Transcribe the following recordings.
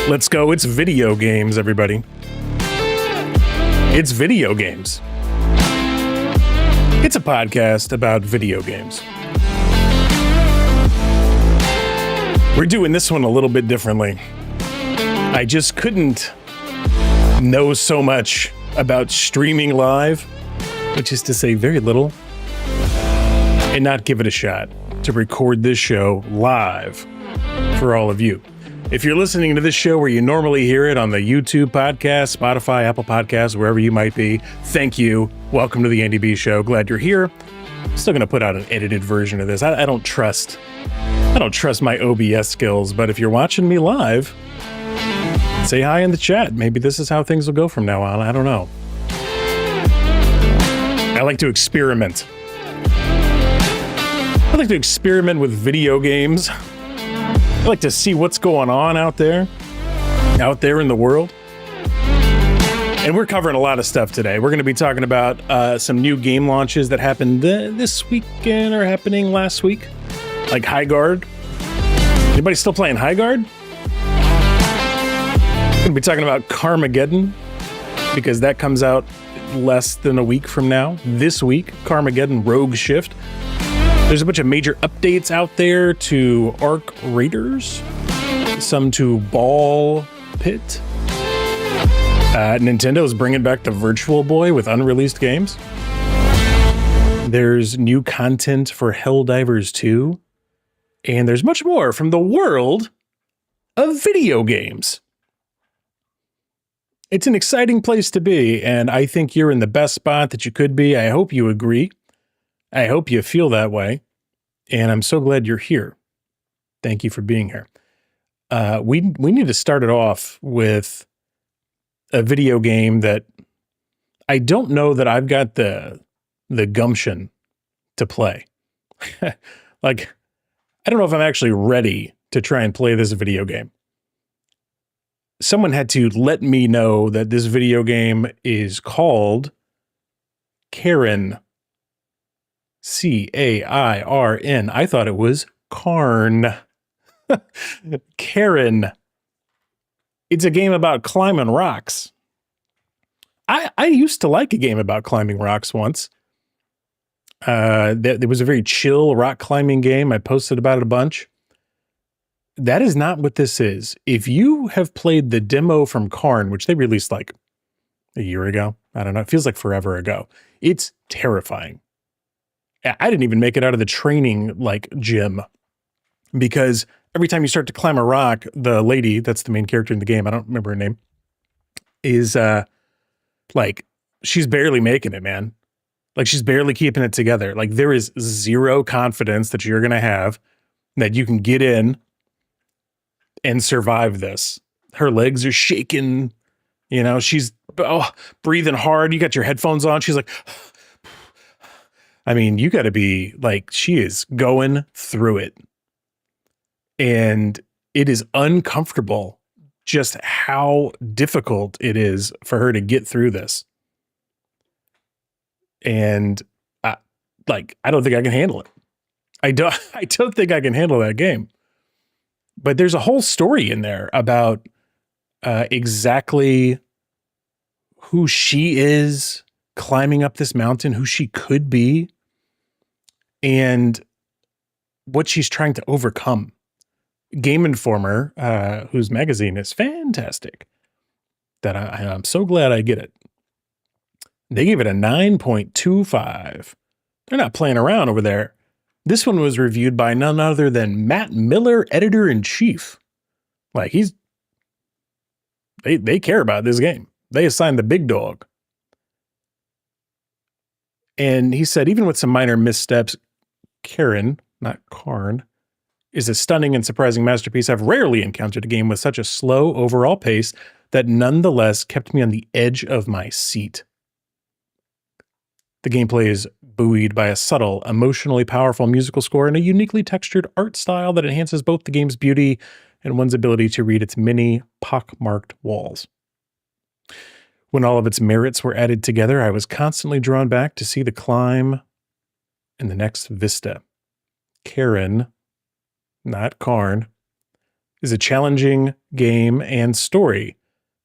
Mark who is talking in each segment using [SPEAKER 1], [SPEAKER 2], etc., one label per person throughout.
[SPEAKER 1] Let's go. It's video games, everybody. It's video games. It's a podcast about video games. We're doing this one a little bit differently. I just couldn't know so much about streaming live, which is to say very little, and not give it a shot to record this show live for all of you. If you're listening to this show where you normally hear it on the YouTube podcast, Spotify, Apple Podcasts, wherever you might be, thank you. Welcome to the Andy B Show. Glad you're here. I'm still going to put out an edited version of this. I don't trust my OBS skills, but if you're watching me live, say hi in the chat. Maybe this is how things will go from now on. I don't know. I like to experiment. I like to experiment with video games. I like to see what's going on out there in the world. And we're covering a lot of stuff today. We're going to be talking about some new game launches that happened this weekend or happening last week, like Highguard. Anybody still playing Highguard? We're going to be talking about Carmageddon, because that comes out less than a week from now. This week, Carmageddon Rogue Shift. There's a bunch of major updates out there to Arc Raiders, some to Ball Pit. Nintendo is bringing back the Virtual Boy with unreleased games. There's new content for Helldivers 2. And there's much more from the world of video games. It's an exciting place to be, and I think you're in the best spot that you could be. I hope you agree. I hope you feel that way, and I'm so glad you're here. Thank you for being here. We need to start it off with a video game that I don't know that I've got the gumption to play. Like, I don't know if I'm actually ready to try and play this video game. Someone had to let me know that this video game is called Cairn. C-A-I-R-N. I thought it was Carn. Cairn. It's a game about climbing rocks. I used to like a game about climbing rocks once. There was a very chill rock climbing game. I posted about it a bunch. That is not what this is. If you have played the demo from Carn, which they released like a year ago, I don't know, it feels like forever ago. It's terrifying. I didn't even make it out of the training gym, because every time you start to climb a rock, the lady that's the main character in the game, I don't remember her name, is she's barely making it, man. Like, she's barely keeping it together. Like, there is zero confidence that you're going to have that you can get in and survive this. Her legs are shaking, she's breathing hard. You got your headphones on. She's like, I mean, you got to be like, she is going through it. And it is uncomfortable just how difficult it is for her to get through this. And I don't think I can handle it. I don't think I can handle that game. But there's a whole story in there about exactly who she is climbing up this mountain, who she could be, and what she's trying to overcome. Game Informer, whose magazine is fantastic, that I'm so glad I get it. They gave it a 9.25. They're not playing around over there. This one was reviewed by none other than Matt Miller, editor-in-chief. Like, they care about this game. They assigned the big dog. And he said, even with some minor missteps, Cairn, not Carn, is a stunning and surprising masterpiece. I've rarely encountered a game with such a slow overall pace that nonetheless kept me on the edge of my seat. The gameplay is buoyed by a subtle, emotionally powerful musical score and a uniquely textured art style that enhances both the game's beauty and one's ability to read its many pockmarked walls. When all of its merits were added together, I was constantly drawn back to see the climb and the next vista. Cairn, not Carn, is a challenging game and story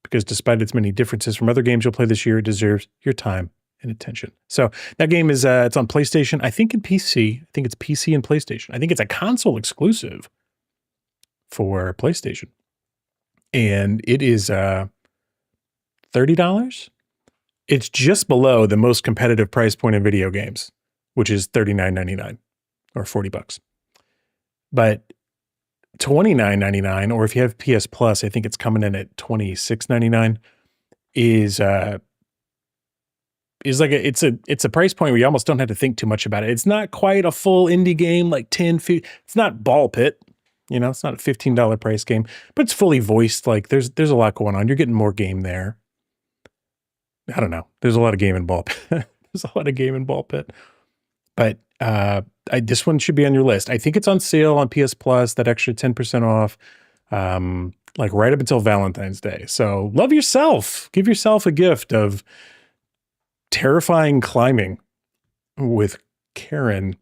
[SPEAKER 1] because despite its many differences from other games you'll play this year, it deserves your time and attention. So that game is it's on PlayStation, I think, and PC. I think it's PC and PlayStation. I think it's a console exclusive for PlayStation. And it is $30. It's just below the most competitive price point in video games, which is $39.99 or $40. But $29.99, or if you have PS Plus, I think it's coming in at $26.99, is like it's a price point where you almost don't have to think too much about it. It's not quite a full indie game like 10 feet. It's not Ball Pit, it's not a $15 price game, but it's fully voiced. Like there's a lot going on. You're getting more game there. I don't know. There's a lot of game in Ball Pit. There's a lot of game in Ball Pit. But this one should be on your list. I think it's on sale on PS Plus, that extra 10% off, like right up until Valentine's Day. So love yourself. Give yourself a gift of terrifying climbing with Karen.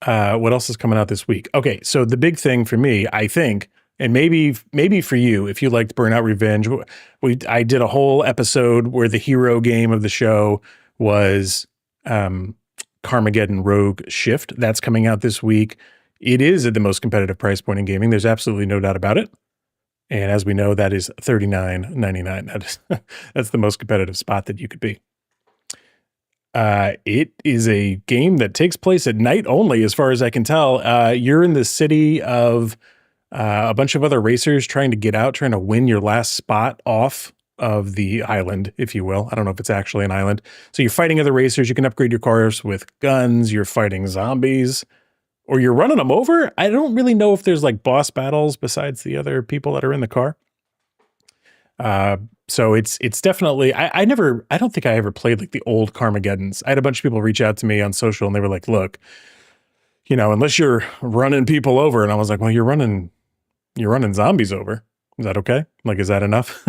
[SPEAKER 1] What else is coming out this week? Okay, so the big thing for me, I think, and maybe for you, if you liked Burnout Revenge, I did a whole episode where the hero game of the show was Carmageddon Rogue Shift. That's coming out this week. It is at the most competitive price point in gaming. There's absolutely no doubt about it. And as we know, that is $39.99. That's the most competitive spot that you could be. It is a game that takes place at night only, as far as I can tell. You're in the city of a bunch of other racers trying to win your last spot off of the island, if you will. I don't know if it's actually an island. So you're fighting other racers. You can upgrade your cars with guns. You're fighting zombies. Or you're running them over. I don't really know if there's like boss battles besides the other people that are in the car. So it's definitely, I don't think I ever played like the old Carmageddons. I had a bunch of people reach out to me on social and they were like, look, unless you're running people over. And I was like, well, you're running zombies over. Is that okay? Like, is that enough?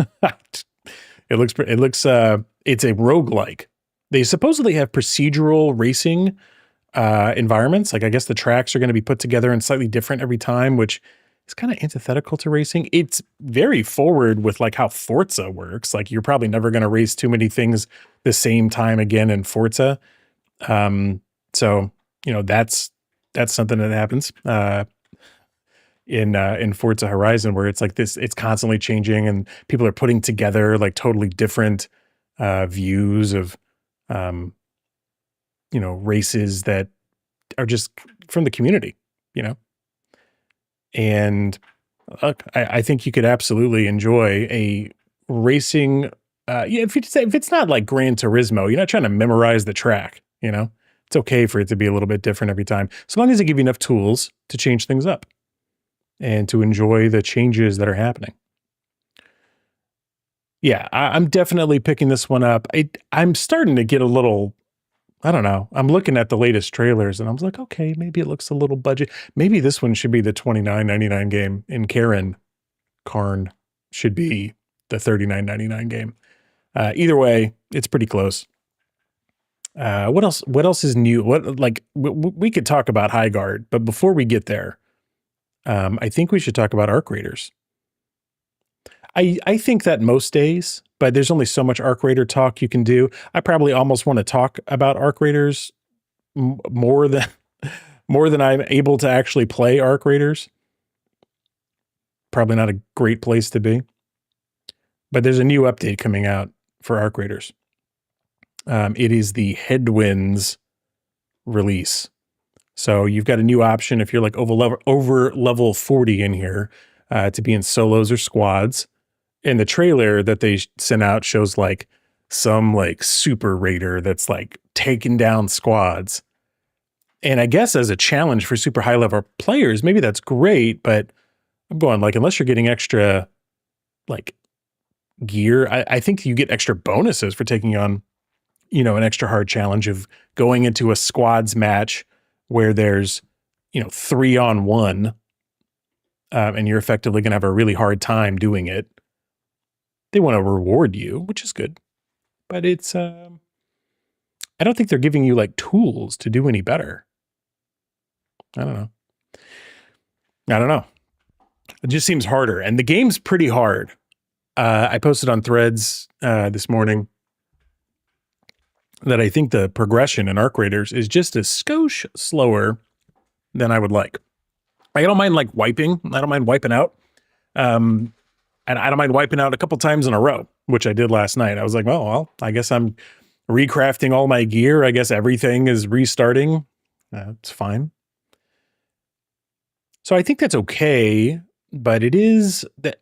[SPEAKER 1] It's a roguelike. They supposedly have procedural racing environments. Like, I guess the tracks are going to be put together and slightly different every time, which is kind of antithetical to racing. It's very forward with like how Forza works. Like, you're probably never going to race too many things the same time again in Forza. So, that's something that happens in Forza Horizon, where it's like this, it's constantly changing and people are putting together like totally different views of races that are just from the community, and look, I think you could absolutely enjoy a racing. If it's not like Gran Turismo, you're not trying to memorize the track, it's okay for it to be a little bit different every time, so long as they give you enough tools to change things up and to enjoy the changes that are happening. Yeah, I'm definitely picking this one up. I'm starting to get a little, I don't know. I'm looking at the latest trailers and I was like, okay, maybe it looks a little budget. Maybe this one should be the $29.99 game and Karn should be the $39.99 game. Either way, it's pretty close. What else is new? We could talk about Highguard, but before we get there, I think we should talk about Arc Raiders. I think that most days, but there's only so much Arc Raider talk you can do. I probably almost want to talk about Arc Raiders more than I'm able to actually play Arc Raiders. Probably not a great place to be. But there's a new update coming out for Arc Raiders. It is the Headwinds release. So you've got a new option if you're like over level 40 in here to be in solos or squads. And the trailer that they sent out shows like some like super raider that's like taking down squads. And I guess as a challenge for super high level players, maybe that's great, but I'm going like, unless you're getting extra like gear, I think you get extra bonuses for taking on, an extra hard challenge of going into a squads match where there's, 3-on-1, and you're effectively going to have a really hard time doing it. They want to reward you, which is good, but it's, I don't think they're giving you like tools to do any better. I don't know. It just seems harder. And the game's pretty hard. I posted on Threads this morning that I think the progression in Arc Raiders is just a skosh slower than I would like. I don't mind like wiping. I don't mind wiping out. And I don't mind wiping out a couple times in a row, which I did last night. I was like, oh, well, I guess I'm recrafting all my gear. I guess everything is restarting. It's fine. So I think that's okay, but it is that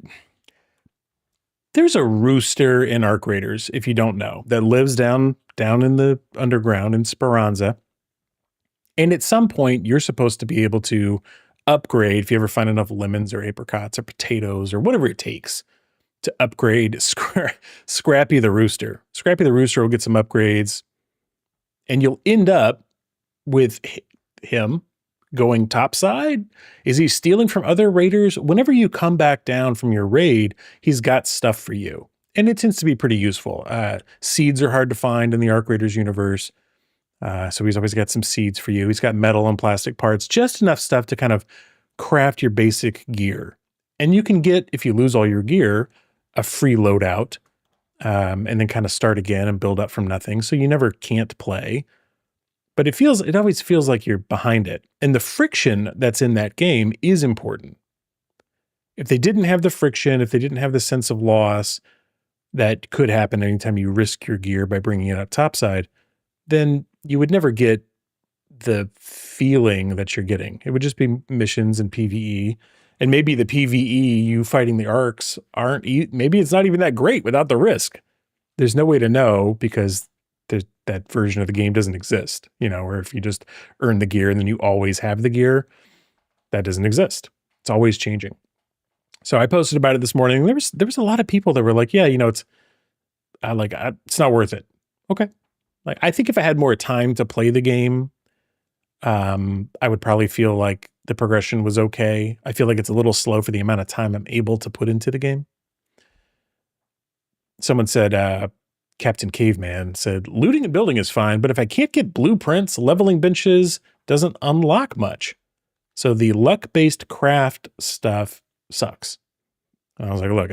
[SPEAKER 1] there's a rooster in Arc Raiders, if you don't know, that lives down in the underground in Speranza. And at some point, you're supposed to be able to upgrade if you ever find enough lemons or apricots or potatoes or whatever it takes to upgrade Scrappy the Rooster. Scrappy the Rooster will get some upgrades, and you'll end up with him going topside. Is he stealing from other raiders? Whenever you come back down from your raid, he's got stuff for you. And it tends to be pretty useful. Seeds are hard to find in the Arc Raiders universe. So he's always got some seeds for you. He's got metal and plastic parts, just enough stuff to kind of craft your basic gear. And you can get, if you lose all your gear, a free loadout, and then kind of start again and build up from nothing. So you never can't play. But it always feels like you're behind it. And the friction that's in that game is important. If they didn't have the friction, if they didn't have the sense of loss that could happen anytime you risk your gear by bringing it up topside, then you would never get the feeling that you're getting. It would just be missions and PvE. And maybe the PvE, you fighting the arcs, maybe it's not even that great without the risk. There's no way to know because that version of the game doesn't exist, or if you just earn the gear and then you always have the gear, that doesn't exist. It's always changing. So I posted about it this morning. There was a lot of people that were like, yeah, it's not worth it. Okay. Like, I think if I had more time to play the game, I would probably feel like the progression was okay. I feel like it's a little slow for the amount of time I'm able to put into the game. Someone said, Captain Caveman said, looting and building is fine, but if I can't get blueprints, leveling benches doesn't unlock much. So the luck-based craft stuff sucks. And I was like, look,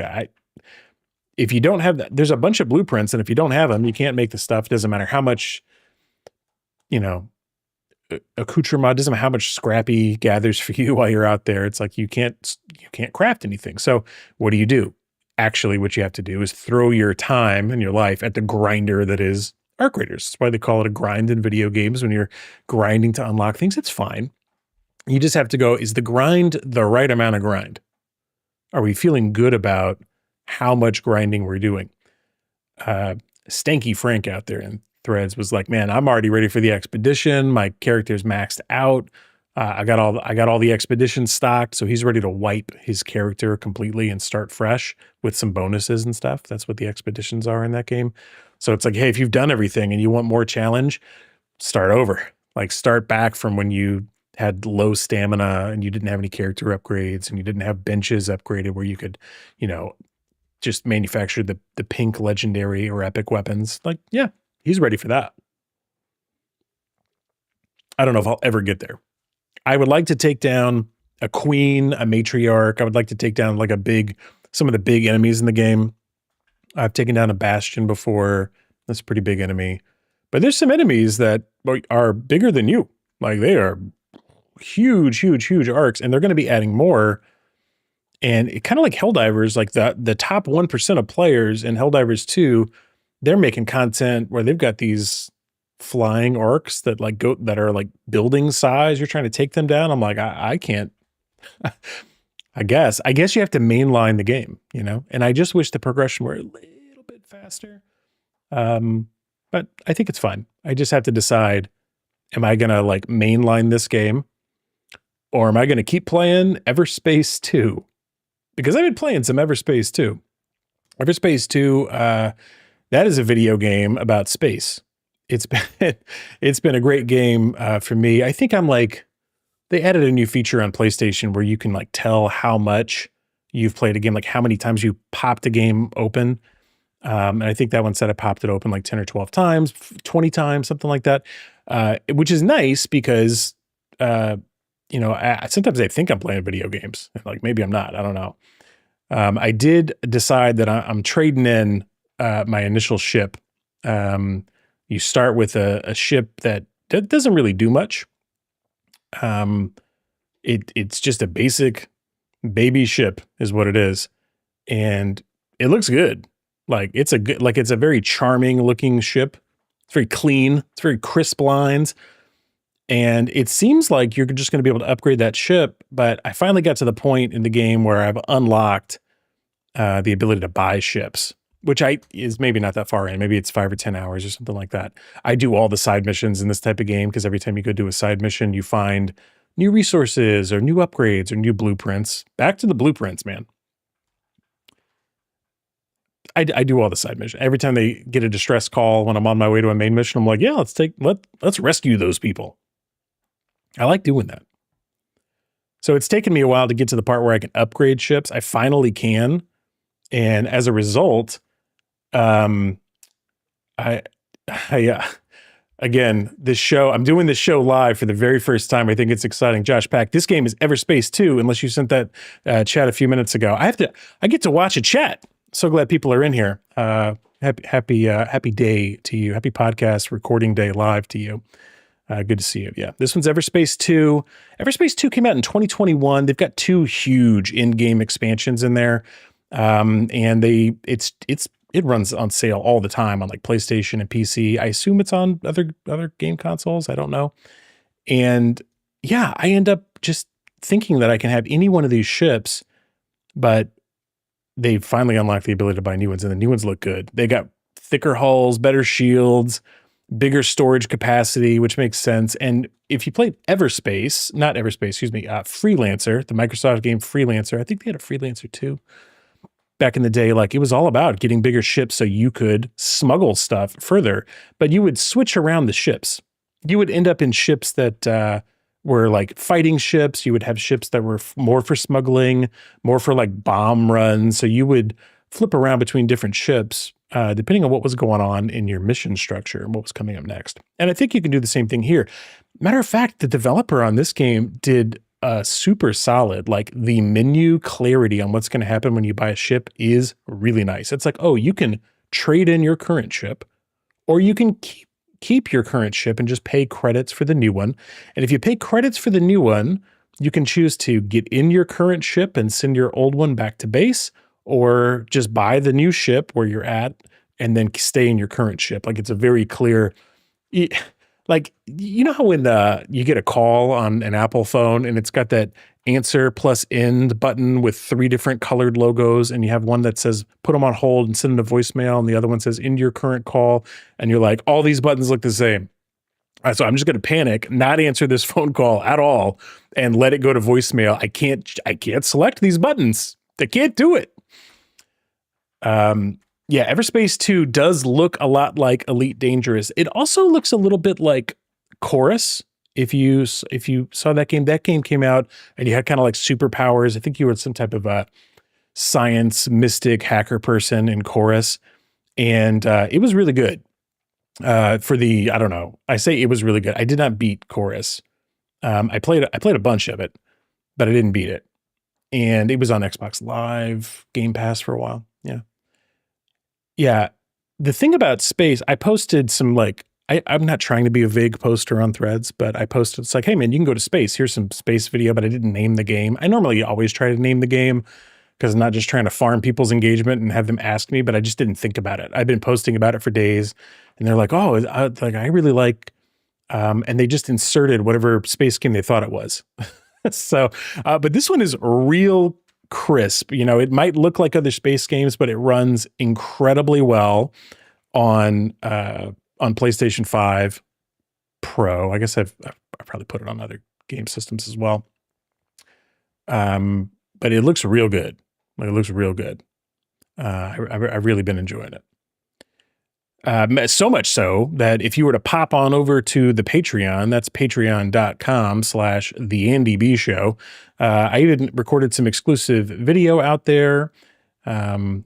[SPEAKER 1] if you don't have that, there's a bunch of blueprints, and if you don't have them, you can't make the stuff. It doesn't matter how much, accoutrement, doesn't matter how much Scrappy gathers for you while you're out there. It's like you can't craft anything. So what do? Actually, what you have to do is throw your time and your life at the grinder that is Arc Raiders. That's why they call it a grind in video games. When you're grinding to unlock things, it's fine. You just have to go, is the grind the right amount of grind? Are we feeling good about how much grinding we're doing? Stanky Frank out there in Threads was like, man, I'm already ready for the expedition. My character's maxed out. I got all the expeditions stocked, so he's ready to wipe his character completely and start fresh with some bonuses and stuff. That's what the expeditions are in that game. So it's like, hey, if you've done everything and you want more challenge, start over. Like, start back from when you had low stamina and you didn't have any character upgrades and you didn't have benches upgraded where you could, just manufacture the pink legendary or epic weapons. Like, yeah, he's ready for that. I don't know if I'll ever get there. I would like to take down a queen, a matriarch. I would like to take down like some of the big enemies in the game. I've taken down a bastion before. That's a pretty big enemy. But there's some enemies that are bigger than you. Like, they are huge, huge, huge arcs, and they're going to be adding more. And it kind of like Helldivers, like the top 1% of players in Helldivers 2, they're making content where they've got these flying orcs that that are like building size. You're trying to take them down. I'm like, I can't. I guess you have to mainline the game, and I just wish the progression were a little bit faster. But I think it's fine. I just have to decide, am I going to like mainline this game, or am I going to keep playing Everspace 2? Because I've been playing some Everspace 2. Everspace 2, that is a video game about space. It's been a great game for me. I think they added a new feature on PlayStation where you can like tell how much you've played a game, like how many times you popped a game open. And I think that one said I popped it open like 10 or 12 times, 20 times, something like that, which is nice because sometimes I think I'm playing video games. Like maybe I'm not. I don't know. I did decide that I'm trading in my initial ship. You start with a ship that doesn't really do much. It's just a basic baby ship is what it is, and it looks good. Like it's a very charming looking ship. It's very clean. It's very crisp lines. And it seems like you're just going to be able to upgrade that ship. But I finally got to the point in the game where I've unlocked the ability to buy ships, which is maybe not that far in. Maybe it's 5 or 10 hours or something like that. I do all the side missions in this type of game because every time you go do a side mission, you find new resources or new upgrades or new blueprints. Back to the blueprints, man. I do all the side missions. Every time they get a distress call when I'm on my way to a main mission, I'm like, yeah, let's rescue those people. I like doing that. So it's taken me a while to get to the part where I can upgrade ships. I finally can. And as a result, again, this show, I'm doing this show live for the very first time. I think it's exciting. Josh Pack, this game is Everspace 2, unless you sent that chat a few minutes ago. I get to watch a chat. So glad people are in here. Happy day to you. Happy podcast recording day live to you. Good to see you. Yeah, this one's Everspace 2. Everspace 2 came out in 2021. They've got 2 huge in-game expansions in there, and it runs on sale all the time on like PlayStation and PC. I assume it's on other game consoles. I don't know. And yeah, I end up just thinking that I can have any one of these ships, but they finally unlocked the ability to buy new ones, and the new ones look good. They got thicker hulls, better shields, bigger storage capacity, which makes sense. And if you played Freelancer, the Microsoft game Freelancer, I think they had a Freelancer too. Back in the day, like it was all about getting bigger ships so you could smuggle stuff further, but you would switch around the ships. You would end up in ships that were like fighting ships. You would have ships that were more for smuggling, more for like bomb runs. So you would flip around between different ships depending on what was going on in your mission structure and what was coming up next. And I think you can do the same thing here. Matter of fact, the developer on this game did super solid. Like the menu clarity on what's going to happen when you buy a ship is really nice. It's like, oh, you can trade in your current ship, or you can keep your current ship and just pay credits for the new one. And if you pay credits for the new one, you can choose to get in your current ship and send your old one back to base, or just buy the new ship where you're at and then stay in your current ship. Like it's a very clear, like, you know how when you get a call on an Apple phone and it's got that answer plus end button with 3 different colored logos, and you have one that says put them on hold and send them to voicemail, and the other one says end your current call, and you're like, all these buttons look the same. So I'm just going to panic, not answer this phone call at all, and let it go to voicemail. I can't select these buttons. I can't do it. Yeah, Everspace 2 does look a lot like Elite Dangerous. It also looks a little bit like Chorus. If you saw that game came out and you had kind of like superpowers. I think you were some type of a science mystic hacker person in Chorus, and it was really good. I say it was really good. I did not beat Chorus. I played a bunch of it, but I didn't beat it. And it was on Xbox Live, Game Pass for a while. Yeah. Yeah. The thing about space, I posted some like, I'm not trying to be a vague poster on Threads, but I posted, it's like, hey man, you can go to space. Here's some space video, but I didn't name the game. I normally always try to name the game because I'm not just trying to farm people's engagement and have them ask me, but I just didn't think about it. I've been posting about it for days and they're like, oh, I really like, and they just inserted whatever space game they thought it was. So, but this one is real crisp. You know, it might look like other space games, but it runs incredibly well on PlayStation 5 Pro. I guess I've probably put it on other game systems as well. But it looks real good. Like, it looks real good. I've really been enjoying it. So much so that if you were to pop on over to the Patreon, that's patreon.com/theandybshow. I even recorded some exclusive video out there. This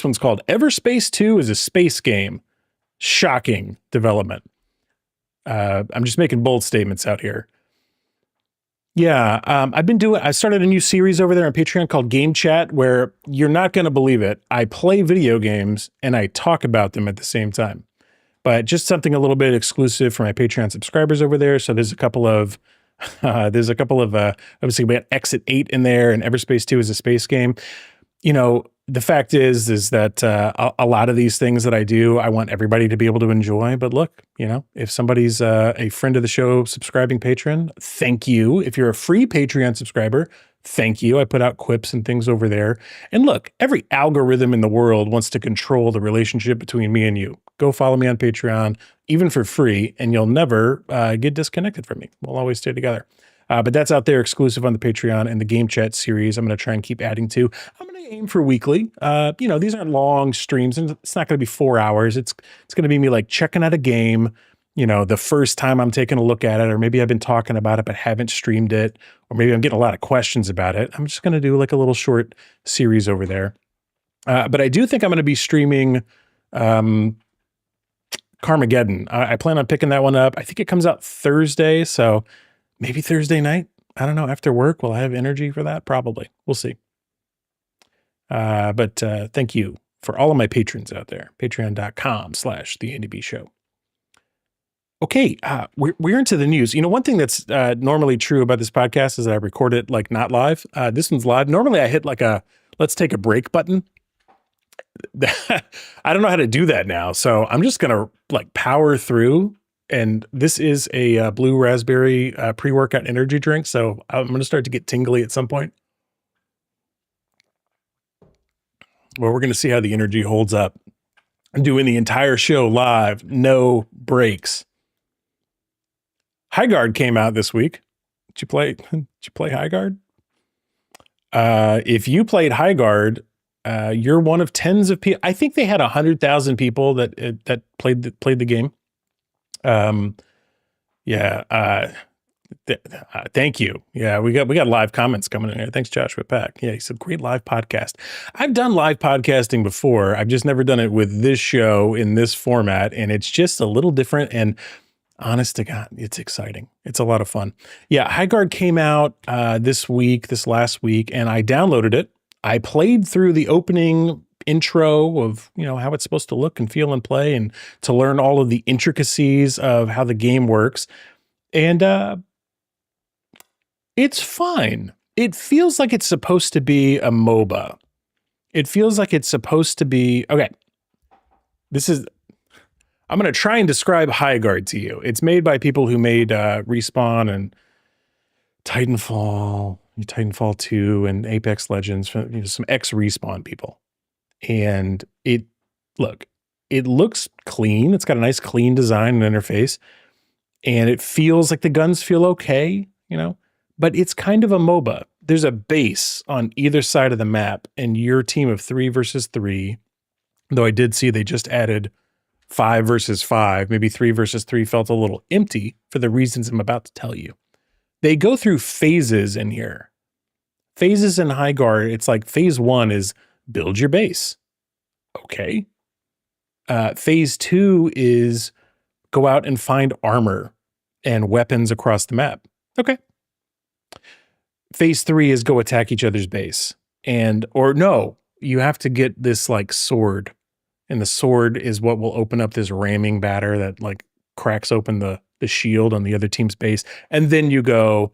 [SPEAKER 1] one's called Everspace 2 is a space game. Shocking development. I'm just making bold statements out here. Yeah, I started a new series over there on Patreon called Game Chat, where you're not going to believe it. I play video games and I talk about them at the same time, but just something a little bit exclusive for my Patreon subscribers over there. So there's a couple of, obviously we got Exit 8 in there, and Everspace 2 is a space game. You know, the fact is that a lot of these things that I do, I want everybody to be able to enjoy. But look, you know, if somebody's a friend of the show, subscribing patron, thank you. If you're a free Patreon subscriber, thank you. I put out quips and things over there. And look, every algorithm in the world wants to control the relationship between me and you. Go follow me on Patreon, even for free, and you'll never get disconnected from me. We'll always stay together. But that's out there exclusive on the Patreon, and the Game Chat series I'm going to try and keep adding to. I'm going to aim for weekly. You know, these aren't long streams, and it's not going to be 4 hours. It's going to be me like checking out a game, you know, the first time I'm taking a look at it, or maybe I've been talking about it but haven't streamed it, or maybe I'm getting a lot of questions about it. I'm just going to do like a little short series over there. But I do think I'm going to be streaming Carmageddon. I plan on picking that one up. I think it comes out Thursday, so maybe Thursday night. I don't know. After work, will I have energy for that? Probably. We'll see. But thank you for all of my patrons out there. Patreon.com/TheAndyB Show. Okay, we're into the news. You know, one thing that's normally true about this podcast is that I record it like not live. This one's live. Normally I hit like a let's take a break button. I don't know how to do that now. So I'm just going to like power through. And this is a blue raspberry pre-workout energy drink. So I'm going to start to get tingly at some point. Well, we're going to see how the energy holds up. I'm doing the entire show live, no breaks. Highguard came out this week. Did you play Highguard? If you played Highguard, you're one of tens of people. I think they had 100,000 people that played the game. Thank you. Yeah, we got live comments coming in here. Thanks, Joshua Pack. Yeah, he said great live podcast. I've done live podcasting before. I've just never done it with this show in this format, and it's just a little different. And honest to God, it's exciting. It's a lot of fun. Yeah, Highguard came out this last week, and I downloaded it. I played through the opening intro of, you know, how it's supposed to look and feel and play, and to learn all of the intricacies of how the game works. And it's fine. It feels like it's supposed to be a MOBA. It feels like it's supposed to be, okay, I'm going to try and describe Highguard to you. It's made by people who made Respawn and Titanfall 2 and Apex Legends, you know, some ex-Respawn people. And it looks clean. It's got a nice clean design and interface. And it feels like the guns feel okay, you know, but it's kind of a MOBA. There's a base on either side of the map, and your team of 3 versus 3, though I did see they just added 5 versus 5, maybe 3 versus 3 felt a little empty for the reasons I'm about to tell you. They go through phases in here. Phases in Highguard, it's like phase 1 is build your base. Okay. Phase 2 is go out and find armor and weapons across the map. Okay. Phase 3 is go attack each other's base. You have to get this like sword. And the sword is what will open up this ramming batter that like cracks open the shield on the other team's base. And then you go,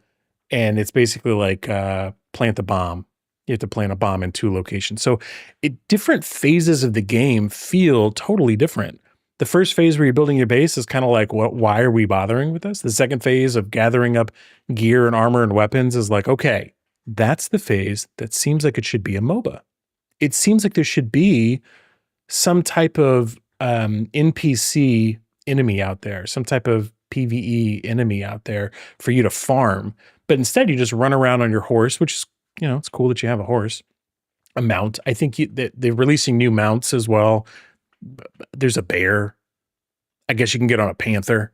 [SPEAKER 1] and it's basically like plant the bomb. You have to plant a bomb in 2 locations. So different phases of the game feel totally different. The first phase where you're building your base is kind of like, why are we bothering with this? The second phase of gathering up gear and armor and weapons is like, okay, that's the phase that seems like it should be a MOBA. It seems like there should be some type of NPC enemy out there, some type of PvE enemy out there for you to farm. But instead you just run around on your horse, which is, you know, it's cool that you have a horse, a mount. I think they're releasing new mounts as well. There's a bear. I guess you can get on a panther.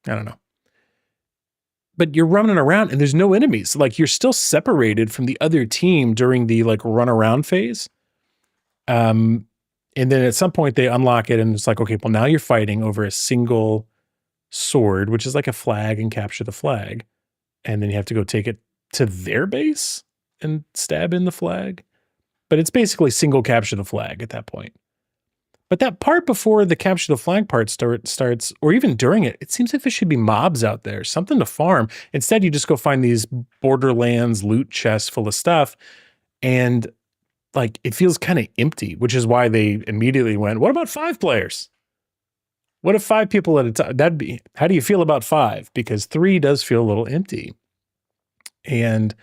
[SPEAKER 1] I don't know. But you're running around and there's no enemies. Like you're still separated from the other team during the like run around phase. And then at some point they unlock it and it's like, okay, well now you're fighting over a single sword, which is like a flag, and capture the flag. And then you have to go take it to their base and stab in the flag. But it's basically single capture the flag at that point. But that part before the capture the flag part starts, or even during it, it seems like there should be mobs out there, something to farm. Instead, you just go find these Borderlands loot chests full of stuff. And like, it feels kind of empty, which is why they immediately went, what about 5 players? What if 5 people at a time? How do you feel about 5? Because 3 does feel a little empty. And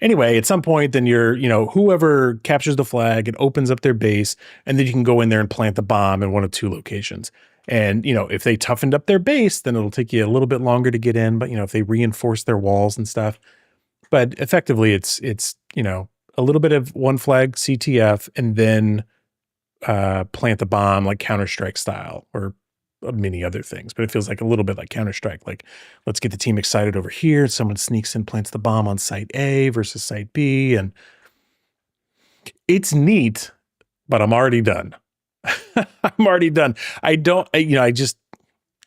[SPEAKER 1] anyway, at some point, then whoever captures the flag, it opens up their base, and then you can go in there and plant the bomb in one of 2 locations. And, if they toughened up their base, then it'll take you a little bit longer to get in. But, if they reinforce their walls and stuff. But effectively, it's a little bit of one flag CTF, and then plant the bomb like Counter-Strike style, or many other things. But it feels like a little bit like Counter-Strike. Like, let's get the team excited over here. Someone sneaks in, plants the bomb on site A versus site B. And it's neat, but I'm already done. I'm already done. I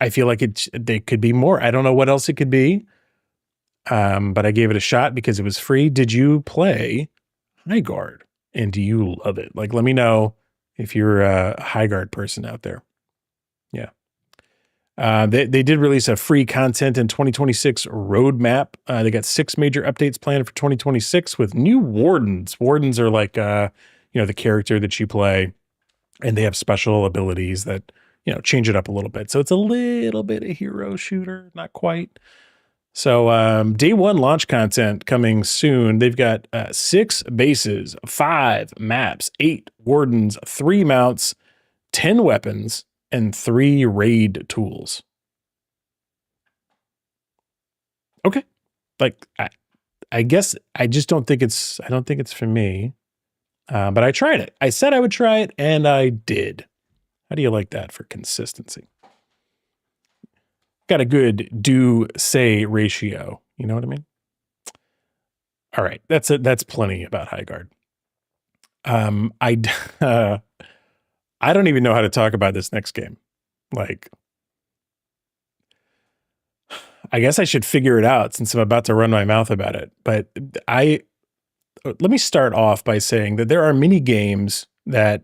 [SPEAKER 1] feel like they could be more. I don't know what else it could be. But I gave it a shot because it was free. Did you play Highguard? And do you love it? Like, let me know if you're a Highguard person out there. Yeah. They did release a free content in 2026 roadmap. They got 6 major updates planned for 2026 with new wardens. Wardens are like, the character that you play, and they have special abilities that, change it up a little bit. So it's a little bit a hero shooter, not quite. So day 1 launch content coming soon. They've got 6 bases, 5 maps, 8 wardens, 3 mounts, 10 weapons, and 3 raid tools. Okay. Like, I guess I just don't think it's for me. But I tried it. I said I would try it, and I did. How do you like that for consistency? Got a good do-say ratio. You know what I mean? All right. That's plenty about Highguard. I don't even know how to talk about this next game. Like, I guess I should figure it out since I'm about to run my mouth about it. But let me start off by saying that there are many games that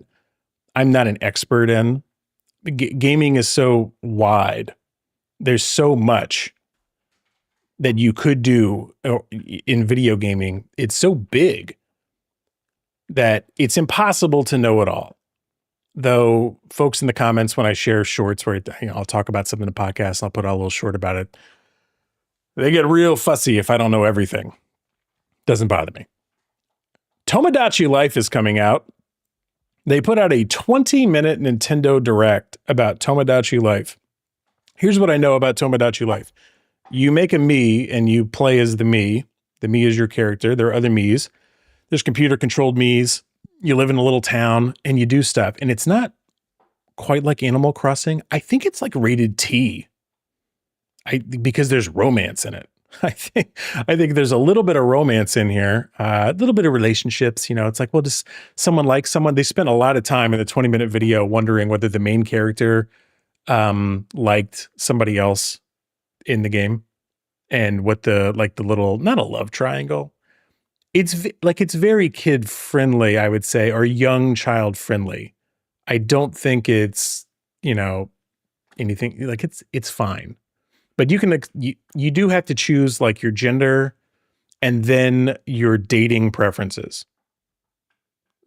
[SPEAKER 1] I'm not an expert in. Gaming is so wide. There's so much that you could do in video gaming. It's so big that it's impossible to know it all. Though folks in the comments, when I share shorts where I'll talk about something in the podcast, and I'll put out a little short about it, they get real fussy if I don't know everything. Doesn't bother me. Tomodachi Life is coming out. They put out a 20-minute Nintendo Direct about Tomodachi Life. Here's what I know about Tomodachi Life. You make a Mii and you play as the Mii. The Mii is your character. There are other Miis. There's computer-controlled Miis. You live in a little town and you do stuff. And it's not quite like Animal Crossing. I think it's like rated T. Because there's romance in it. I think there's a little bit of romance in here, a little bit of relationships. It's like, well, does someone like someone? They spent a lot of time in the 20-minute video wondering whether the main character liked somebody else in the game, and what the little, not a love triangle. It's very kid friendly, I would say, or young child friendly. I don't think it's, anything like it's fine. But you do have to choose like your gender and then your dating preferences.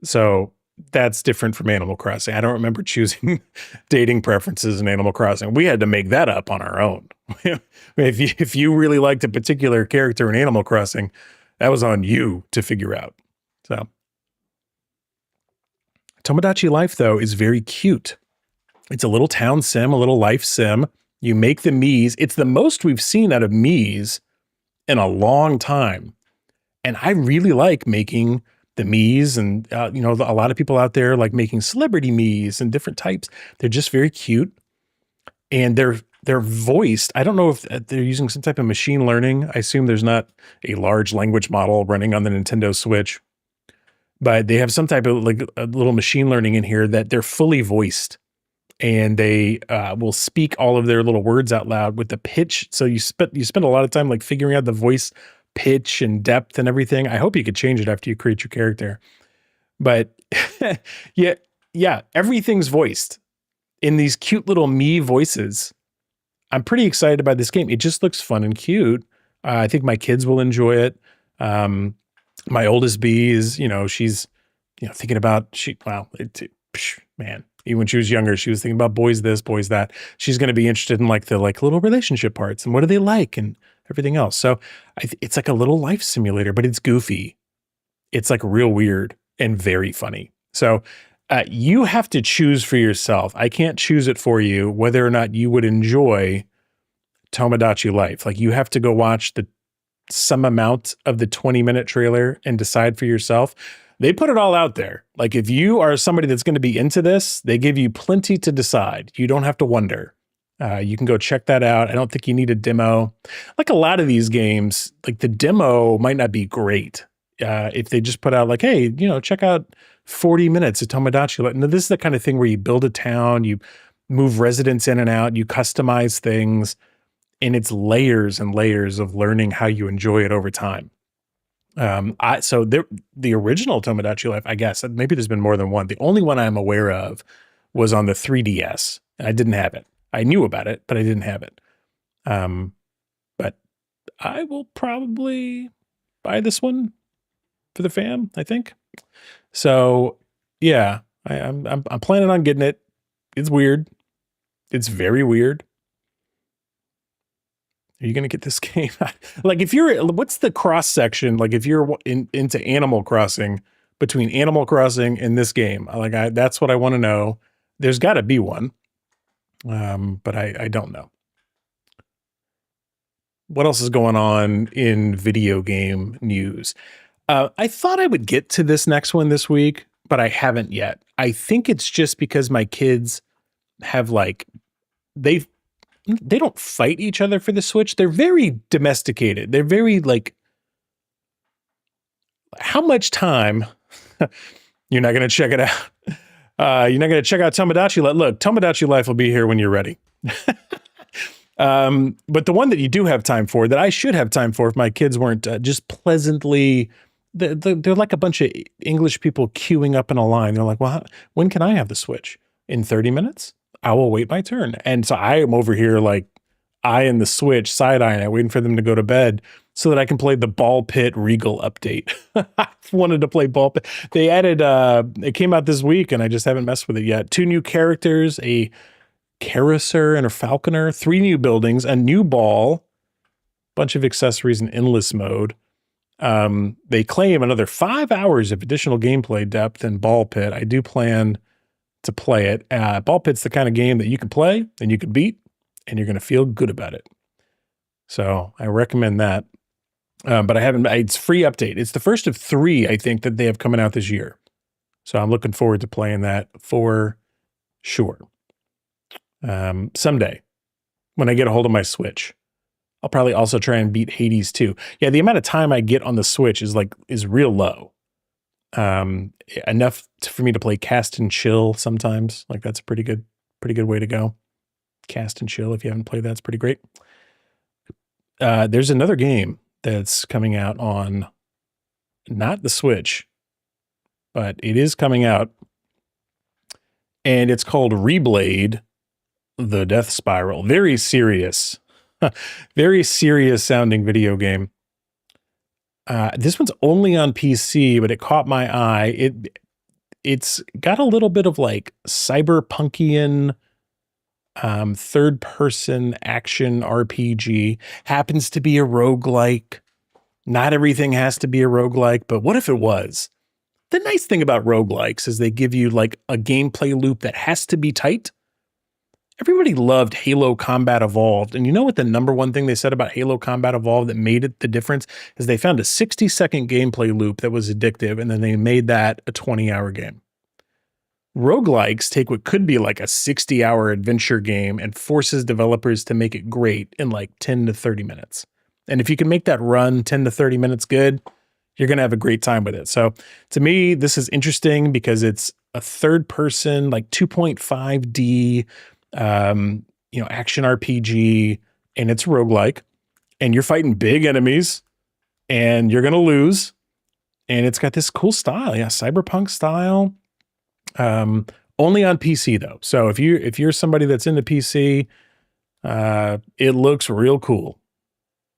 [SPEAKER 1] So that's different from Animal Crossing. I don't remember choosing dating preferences in Animal Crossing. We had to make that up on our own. If you really liked a particular character in Animal Crossing, that was on you to figure out. So Tomodachi Life, though, is very cute. It's a little town sim, a little life sim. You make the Miis. It's the most we've seen out of Miis in a long time. And I really like making the Miis, and a lot of people out there like making celebrity Miis and different types. They're just very cute, and they're voiced. I don't know if they're using some type of machine learning. I assume there's not a large language model running on the Nintendo Switch, but they have some type of like a little machine learning in here that they're fully voiced. and they will speak all of their little words out loud with the pitch. So you spend a lot of time like figuring out the voice pitch and depth and everything. I hope you could change it after you create your character. But yeah, everything's voiced in these cute little me voices. I'm pretty excited about this game. It just looks fun and cute. I think my kids will enjoy it. My oldest bee is, she's, thinking about, man, even when she was younger, she was thinking about boys this, boys that. She's going to be interested in like the little relationship parts and what do they like and everything else. So it's like a little life simulator, but it's goofy. It's like real weird and very funny. So you have to choose for yourself. I can't choose it for you whether or not you would enjoy Tomodachi Life. Like you have to go watch some amount of the 20-minute trailer and decide for yourself. They put it all out there. Like if you are somebody that's going to be into this, they give you plenty to decide. You don't have to wonder. You can go check that out. I don't think you need a demo. Like a lot of these games, like the demo might not be great. If they just put out like, hey, check out 40 minutes of Tomodachi Life. Now, this is the kind of thing where you build a town, you move residents in and out, you customize things, and it's layers and layers of learning how you enjoy it over time. So the original Tomodachi Life, I guess, maybe there's been more than one. The only one I'm aware of was on the 3DS, and I didn't have it. I knew about it, but I didn't have it. But I will probably buy this one for the fam, I think. So yeah, I'm planning on getting it. It's weird. It's very weird. Are you going to get this game? Like what's the cross section? Like if you're into Animal Crossing, between Animal Crossing and this game, that's what I want to know. There's got to be one. But I don't know. What else is going on in video game news? I thought I would get to this next one this week, but I haven't yet. I think it's just because my kids have they don't fight each other for the Switch. They're very domesticated. They're very how much time? You're not going to check it out. You're not going to check out Tomodachi Life. Look, Tomodachi Life will be here when you're ready. But the one that you do have time for, that I should have time for if my kids weren't just pleasantly, they're like a bunch of English people queuing up in a line. They're like, well, when can I have the Switch? In 30 minutes? I will wait my turn. And so I am over here eyeing the Switch, side-eyeing it, waiting for them to go to bed so that I can play the Ball Pit Regal update. I wanted to play Ball Pit. They added, it came out this week and I just haven't messed with it yet. 2 new characters, a Carousel and a Falconer, 3 new buildings, a new ball, bunch of accessories in endless mode. They claim another 5 hours of additional gameplay depth in Ball Pit. I do plan to play it. Ball Pit's the kind of game that you can play and you can beat and you're going to feel good about it. So I recommend that. But I haven't, it's free update. It's the first of 3, I think, that they have coming out this year. So I'm looking forward to playing that for sure. Someday when I get a hold of my Switch, I'll probably also try and beat Hades 2. Yeah. The amount of time I get on the Switch is real low. Enough for me to play Cast and Chill sometimes. That's a pretty good way to go. Cast and Chill. If you haven't played that, it's pretty great. There's another game that's coming out on not the Switch, but it is coming out, and it's called Reblade: The Death Spiral. Very serious sounding video game. This one's only on PC, but it caught my eye. It's got a little bit of cyberpunkian third-person action RPG. Happens to be a roguelike. Not everything has to be a roguelike, but what if it was? The nice thing about roguelikes is they give you a gameplay loop that has to be tight. Everybody loved Halo Combat Evolved, and you know what the number one thing they said about Halo Combat Evolved that made it the difference is they found a 60-second gameplay loop that was addictive, and then they made that a 20-hour game. Roguelikes take what could be a 60-hour adventure game and forces developers to make it great in 10 to 30 minutes. And if you can make that run 10 to 30 minutes good, you're going to have a great time with it. So to me, this is interesting because it's a third person, like 2.5D, action RPG, and it's roguelike, and you're fighting big enemies, and you're going to lose. And it's got this cool style. Yeah. Cyberpunk style. Only on PC though. So if you're somebody that's into PC, it looks real cool.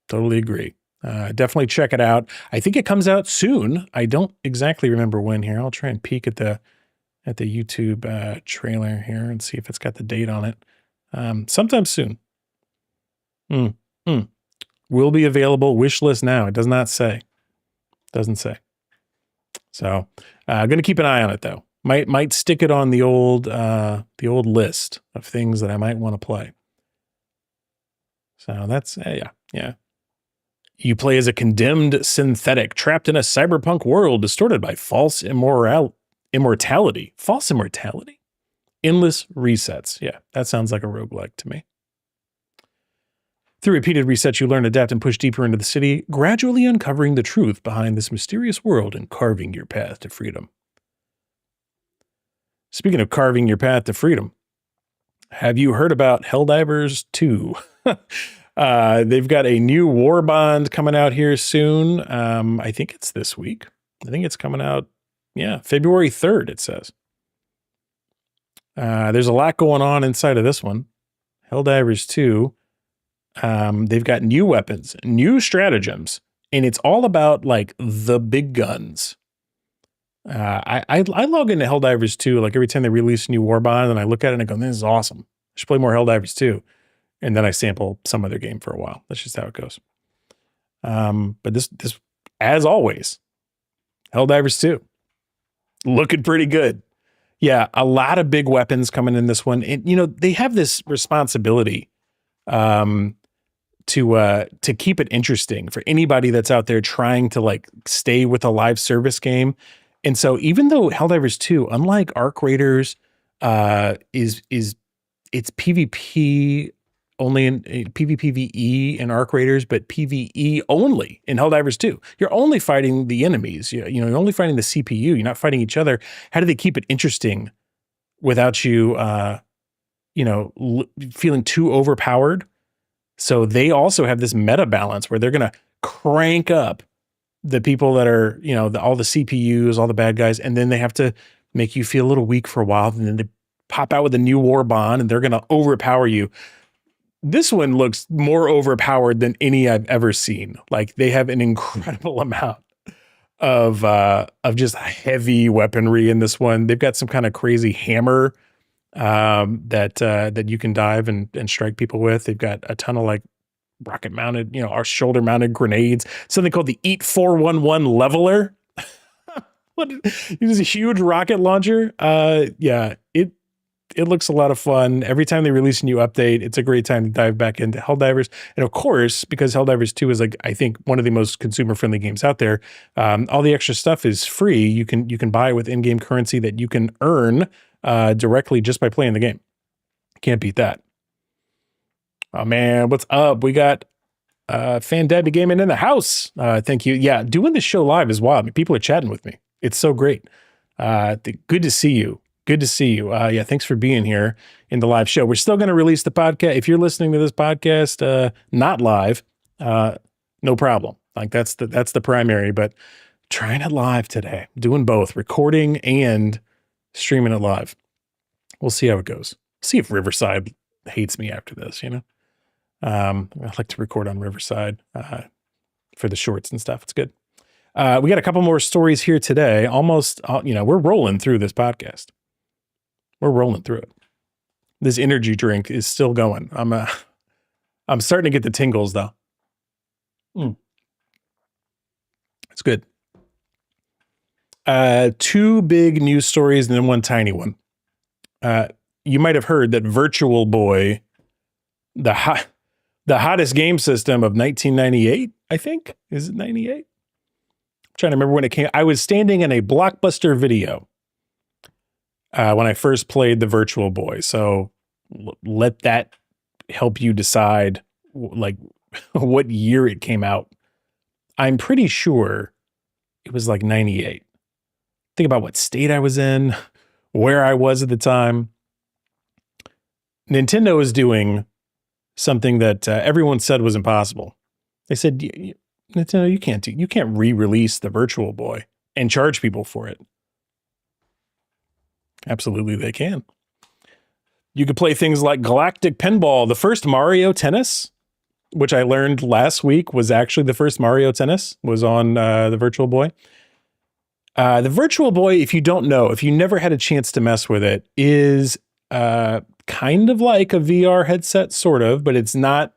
[SPEAKER 1] Totally agree. Definitely check it out. I think it comes out soon. I don't exactly remember when here. I'll try and peek at the YouTube trailer here and see if it's got the date on it. Sometime soon. Will be available. Wish list now. It does not say. Doesn't say. So I'm going to keep an eye on it though. Might stick it on the old list of things that I might want to play. So that's yeah. You play as a condemned synthetic trapped in a cyberpunk world distorted by false immortality. False immortality? Endless resets. Yeah, that sounds like a roguelike to me. Through repeated resets, you learn, adapt, and push deeper into the city, gradually uncovering the truth behind this mysterious world and carving your path to freedom. Speaking of carving your path to freedom, have you heard about Helldivers 2? They've got a new Warbond coming out here soon. I think it's this week. I think it's coming out, February 3rd, it says. There's a lot going on inside of this one. Helldivers 2. They've got new weapons, new stratagems, and it's all about like the big guns. I log into Helldivers 2 like every time they release a new Warbond, and I look at it and I go, this is awesome. I should play more Helldivers 2. And then I sample some other game for a while. That's just how it goes. But this, as always, Helldivers 2, looking pretty good. Yeah, a lot of big weapons coming in this one. And, they have this responsibility to keep it interesting for anybody that's out there trying to like stay with a live service game. And so even though Helldivers 2, unlike Arc Raiders, it's PvP only in PvPvE in Arc Raiders, but PvE only in Helldivers 2. You're only fighting the enemies. You're only fighting the CPU. You're not fighting each other. How do they keep it interesting without you, feeling too overpowered? So they also have this meta balance where they're going to crank up the people that are, all the CPUs, all the bad guys, and then they have to make you feel a little weak for a while, and then they pop out with a new Warbond, and they're going to overpower you. This one looks more overpowered than any I've ever seen. Like they have an incredible amount of just heavy weaponry in this one. They've got some kind of crazy hammer that you can dive and strike people with. They've got a ton of like rocket mounted, our shoulder mounted grenades, something called the EAT 411 leveler. It is a huge rocket launcher. It looks a lot of fun. Every time they release a new update, it's a great time to dive back into Helldivers. And of course, because Helldivers 2 is like, I think one of the most consumer friendly games out there, all the extra stuff is free. You can buy it with in-game currency that you can earn directly just by playing the game. Can't beat that. Oh man, what's up? We got Fan Daddy Gaming in the house. Thank you. Yeah, doing this show live is wild. People are chatting with me. It's so great. Good to see you. Good to see you. Thanks for being here in the live show. We're still going to release the podcast. If you're listening to this podcast not live, no problem. Like that's the primary, but trying it live today. Doing both, recording and streaming it live. We'll see how it goes. See if Riverside hates me after this, I like to record on Riverside for the shorts and stuff. It's good. We got a couple more stories here today. Almost, we're rolling through this podcast. We're rolling through it. This energy drink is still going. I'm starting to get the tingles though. It's good. Two big news stories and then one tiny one. You might have heard that Virtual Boy, the hottest game system of 1998, I think. Is it 98? I'm trying to remember when it came. I was standing in a Blockbuster Video when I first played the Virtual Boy. So let that help you decide like what year it came out. I'm pretty sure it was like 98. Think about what state I was in, where I was at the time. Nintendo is doing something that everyone said was impossible. They said, Nintendo, you can't re-release the Virtual Boy and charge people for it. Absolutely, they can. You could play things like Galactic Pinball, the first Mario Tennis, which I learned last week was actually the first Mario Tennis, was on the Virtual Boy. The Virtual Boy, if you don't know, if you never had a chance to mess with it, is kind of like a VR headset, sort of, but it's not.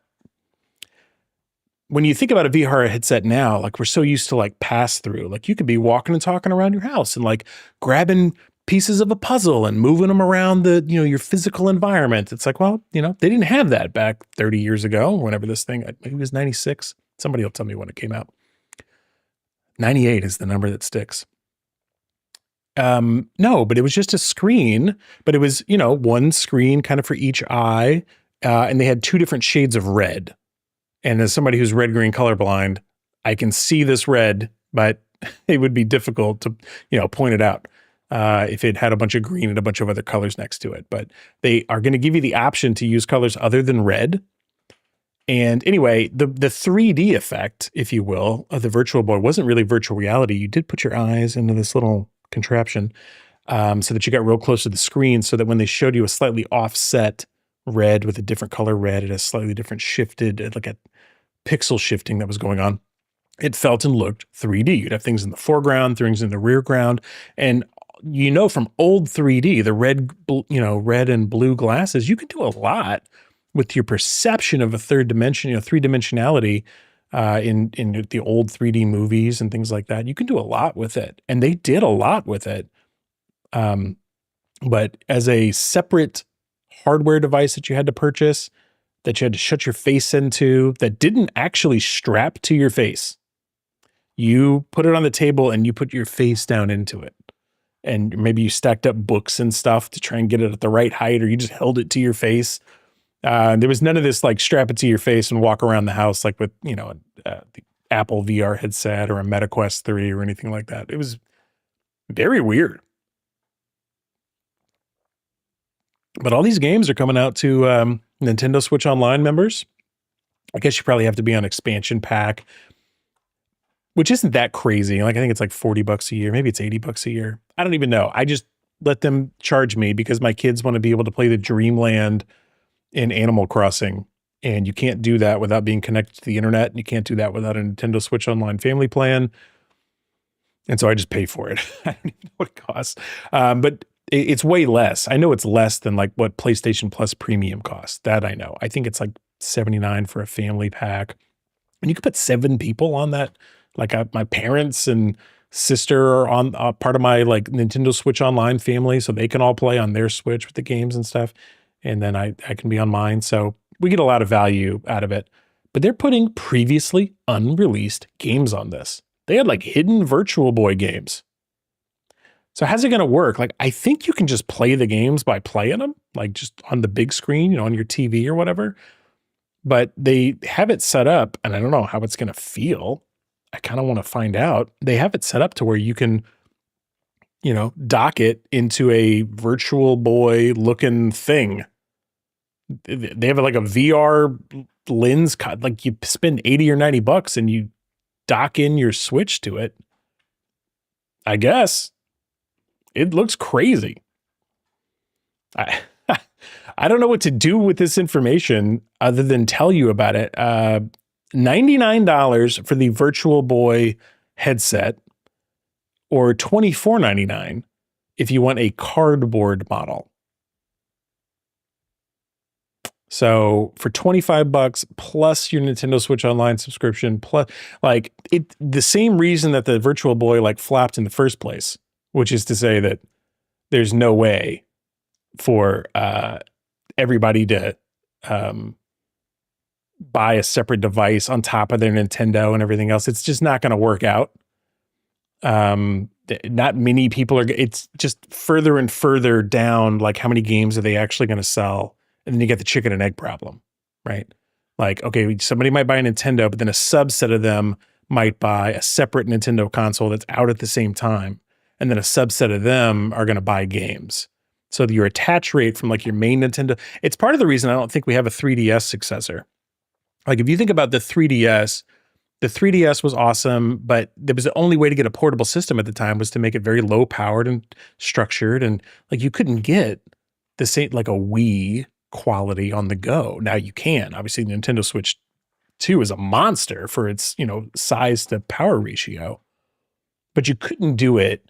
[SPEAKER 1] When you think about a VR headset now, like we're so used to like pass through, like you could be walking and talking around your house and like grabbing pieces of a puzzle and moving them around the, your physical environment. It's like, well, they didn't have that back 30 years ago, whenever this thing, maybe it was 96. Somebody will tell me when it came out. 98 is the number that sticks. No, but it was just a screen, but it was, one screen kind of for each eye. And they had two different shades of red. And as somebody who's red-green colorblind, I can see this red, but it would be difficult to, point it out if it had a bunch of green and a bunch of other colors next to it. But they are going to give you the option to use colors other than red. And anyway, the 3D effect, if you will, of the Virtual Boy wasn't really virtual reality. You did put your eyes into this little contraption so that you got real close to the screen, so that when they showed you a slightly offset red with a different color red, it has slightly different shifted, like a pixel shifting that was going on. It felt and looked 3D. You'd have things in the foreground, things in the rear ground. And from old 3D, the red and blue glasses, you can do a lot with your perception of a third dimension, three-dimensionality in the old 3D movies and things like that. You can do a lot with it. And they did a lot with it. But as a separate hardware device that you had to purchase, that you had to shut your face into, that didn't actually strap to your face. You put it on the table and you put your face down into it. And maybe you stacked up books and stuff to try and get it at the right height, or you just held it to your face. There was none of this like strap it to your face and walk around the house like with, the Apple VR headset or a MetaQuest 3 or anything like that. It was very weird. But all these games are coming out to Nintendo Switch Online members. I guess you probably have to be on expansion pack, which isn't that crazy. Like I think it's like $40 a year. Maybe it's $80 a year. I don't even know. I just let them charge me because my kids want to be able to play the Dreamland in Animal Crossing. And you can't do that without being connected to the internet. And you can't do that without a Nintendo Switch Online family plan. And so I just pay for it. I don't even know what it costs. But it's way less. I know it's less than like what PlayStation Plus Premium costs. That I know. I think it's like $79 for a family pack. And you could put 7 people on that. Like my parents and sister are on part of my like Nintendo Switch Online family, so they can all play on their Switch with the games and stuff. And then I can be on mine. So we get a lot of value out of it. But they're putting previously unreleased games on this. They had like hidden Virtual Boy games. So how's it going to work? Like, I think you can just play the games by playing them, like just on the big screen, on your TV or whatever. But they have it set up, and I don't know how it's going to feel. I kind of want to find out. They have it set up to where you can, dock it into a Virtual Boy looking thing. They have like a VR lens cut, like you spend $80 or $90 and you dock in your Switch to it. I guess. It looks crazy. I don't know what to do with this information other than tell you about it. $99 for the Virtual Boy headset, or $24.99 if you want a cardboard model. So for $25 plus your Nintendo Switch Online subscription, plus like it, the same reason that the Virtual Boy like flopped in the first place, which is to say that there's no way for everybody to buy a separate device on top of their Nintendo and everything else. It's just not going to work out. Not many people are, it's just further and further down, like how many games are they actually going to sell? And then you get the chicken and egg problem, right? Like, okay, somebody might buy a Nintendo, but then a subset of them might buy a separate Nintendo console that's out at the same time. and then a subset of them are going to buy games. So your attach rate from like your main Nintendo, it's part of the reason I don't think we have a 3DS successor. Like if you think about the 3DS was awesome, but there was the only way to get a portable system at the time was to make it very low powered and structured. And like you couldn't get the same, like a Wii quality on the go. Now you can. Obviously, Nintendo Switch 2 is a monster for its, size to power ratio, but you couldn't do it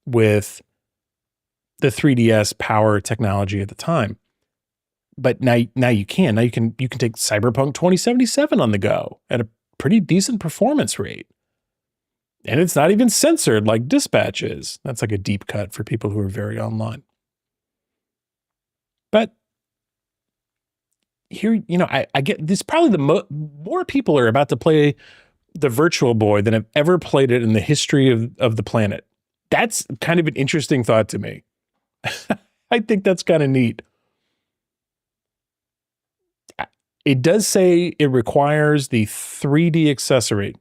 [SPEAKER 1] with the 3DS power technology at the time. But now you can. Now you can take Cyberpunk 2077 on the go at a pretty decent performance rate. And it's not even censored like Dispatch is. That's like a deep cut for people who are very online. But here, I get this, probably the more people are about to play the Virtual Boy than have ever played it in the history of the planet. That's kind of an interesting thought to me. I think that's kind of neat. It does say it requires the 3D accessory.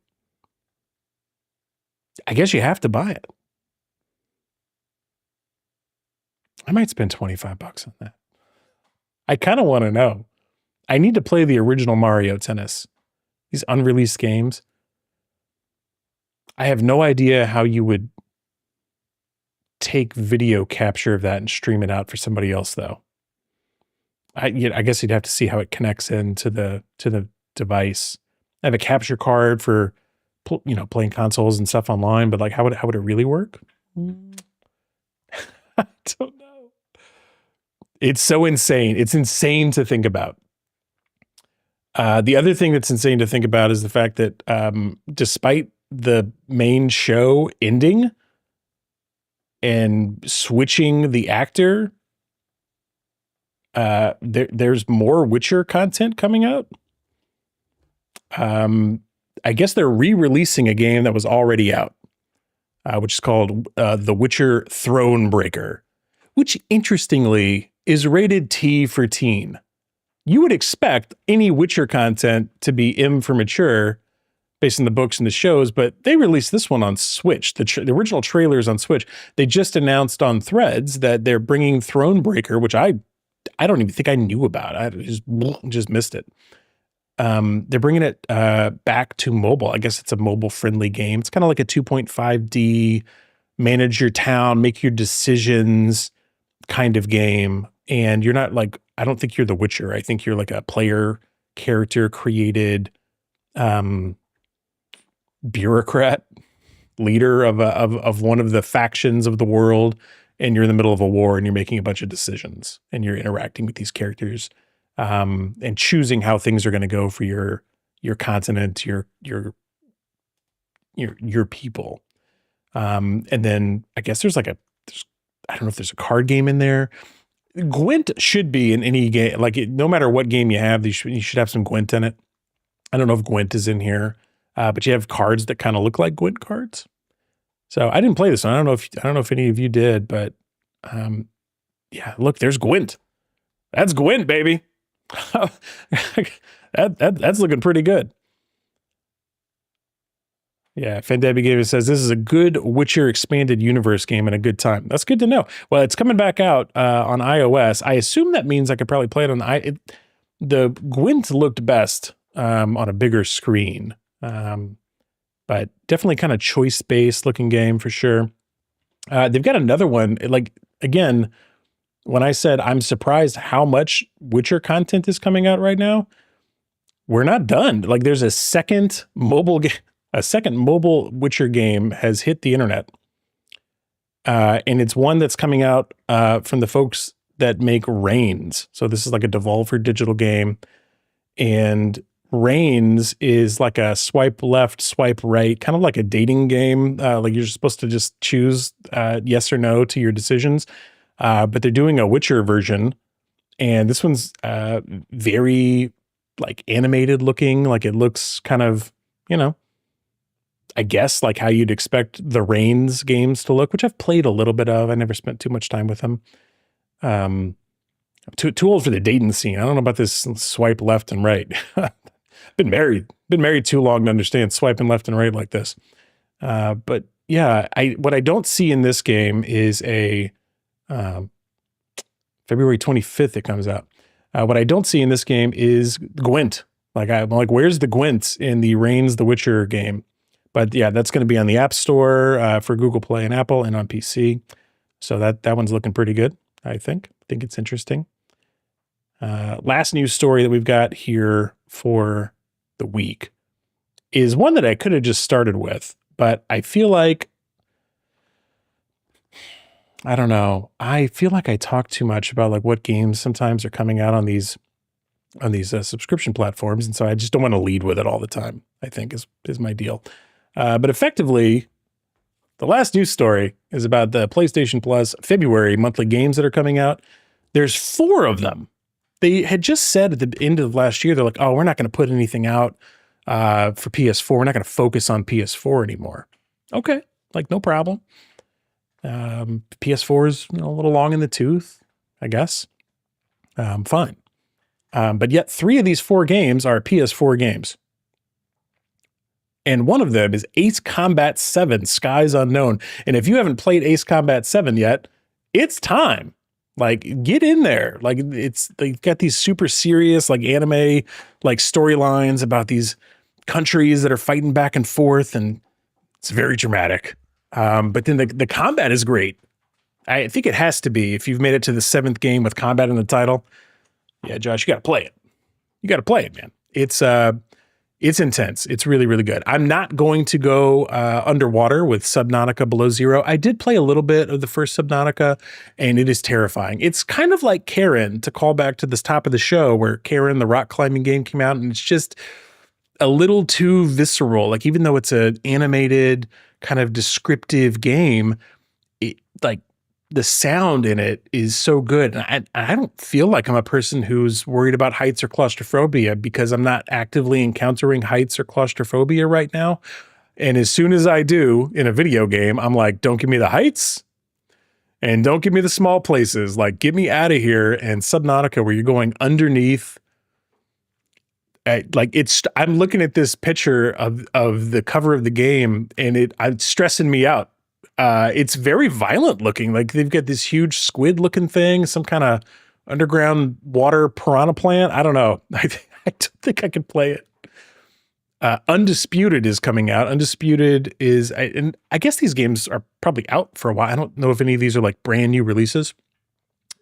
[SPEAKER 1] I guess you have to buy it. I might spend $25 on that. I kind of want to know. I need to play the original Mario Tennis. These unreleased games. I have no idea how you would take video capture of that and stream it out for somebody else, though. I guess you'd have to see how it connects into the device. I have a capture card for playing consoles and stuff online, but like how would it really work? I don't know. It's so insane. It's insane to think about. The other thing that's insane to think about is the fact that despite the main show ending and switching the actor, there's more Witcher content coming out. I guess they're re-releasing a game that was already out, which is called The Witcher Thronebreaker, which interestingly is rated T for teen. You would expect any Witcher content to be M for mature based on the books and the shows, but they released this one on Switch. The original trailer is on Switch. They just announced on Threads that they're bringing Thronebreaker, which I don't even think I knew about. I just missed it. They're bringing it back to mobile. I guess it's a mobile-friendly game. It's kind of like a 2.5D, manage your town, make your decisions kind of game. And you're not like, I don't think you're the Witcher. I think you're like a player character created bureaucrat leader of one of the factions of the world. And you're in the middle of a war and you're making a bunch of decisions and you're interacting with these characters and choosing how things are going to go for your continent, your people. And then I guess I don't know if there's a card game in there. Gwent should be in any game. Like no matter what game you have, you should have some Gwent in it. I don't know if Gwent is in here, but you have cards that kind of look like Gwent cards. So I didn't play this one. I don't know if any of you did, but yeah, look, there's Gwent. That's Gwent, baby. That's looking pretty good. Yeah, Fandebi Gamer says this is a good Witcher expanded universe game and a good time. That's good to know. Well, it's coming back out on iOS. I assume that means I could probably play it on the Gwent looked best on a bigger screen. But definitely kind of choice-based looking game for sure. They've got another one. Like, again, when I said I'm surprised how much Witcher content is coming out right now, we're not done. Like, there's a second mobile Witcher game has hit the internet. And it's one that's coming out from the folks that make Reigns. So this is like a Devolver Digital game. And Reigns is like a swipe left, swipe right, kind of like a dating game. Like you're supposed to just choose yes or no to your decisions. But they're doing a Witcher version. And this one's very like animated looking. Like it looks kind of, I guess like how you'd expect the Reigns games to look, which I've played a little bit of. I never spent too much time with them. I'm too old for the dating scene. I don't know about this swipe left and right. Been married too long to understand swiping left and right like this. But yeah, what I don't see in this game is a um, February 25th it comes out. What I don't see in this game is Gwent. Like I'm like, where's the Gwent in the Reigns the Witcher game? But yeah, that's going to be on the App Store for Google Play and Apple, and on PC. So that one's looking pretty good. I think it's interesting. Last news story that we've got here for the week is one that I could have just started with, but I feel like, I don't know. I feel like I talk too much about like what games sometimes are coming out on these subscription platforms, and so I just don't want to lead with it all the time. I think is my deal. But effectively, the last news story is about the PlayStation Plus February monthly games that are coming out. There's 4 of them. They had just said at the end of last year, they're like, oh, we're not going to put anything out for PS4. We're not going to focus on PS4 anymore. Okay, like no problem. PS4 is a little long in the tooth, I guess. Fine. But yet 3 of these 4 games are PS4 games. And one of them is Ace Combat 7, Skies Unknown. And if you haven't played Ace Combat 7 yet, it's time. Like, get in there. Like, they've got these super serious, like, anime, like, storylines about these countries that are fighting back and forth, and it's very dramatic. But then the combat is great. I think it has to be. If you've made it to the 7th game with combat in the title, yeah, Josh, you got to play it. You got to play it, man. It's intense. It's really, really good. I'm not going to go underwater with Subnautica Below Zero. I did play a little bit of the first Subnautica, and it is terrifying. It's kind of like Karen, to call back to this top of the show, where Karen, the rock climbing game, came out, and it's just a little too visceral. Like, even though it's an animated kind of descriptive game, like the sound in it is so good. And I don't feel like I'm a person who's worried about heights or claustrophobia, because I'm not actively encountering heights or claustrophobia right now. And as soon as I do in a video game, I'm like, don't give me the heights and don't give me the small places. Like, get me out of here. And Subnautica, where you're going underneath, I'm looking at this picture of the cover of the game, and it's stressing me out. It's very violent looking. Like, they've got this huge squid looking thing, some kind of underground water piranha plant. I don't know. I don't think I could play it. Undisputed is coming out. Undisputed is, and I guess these games are probably out for a while. I don't know if any of these are like brand new releases.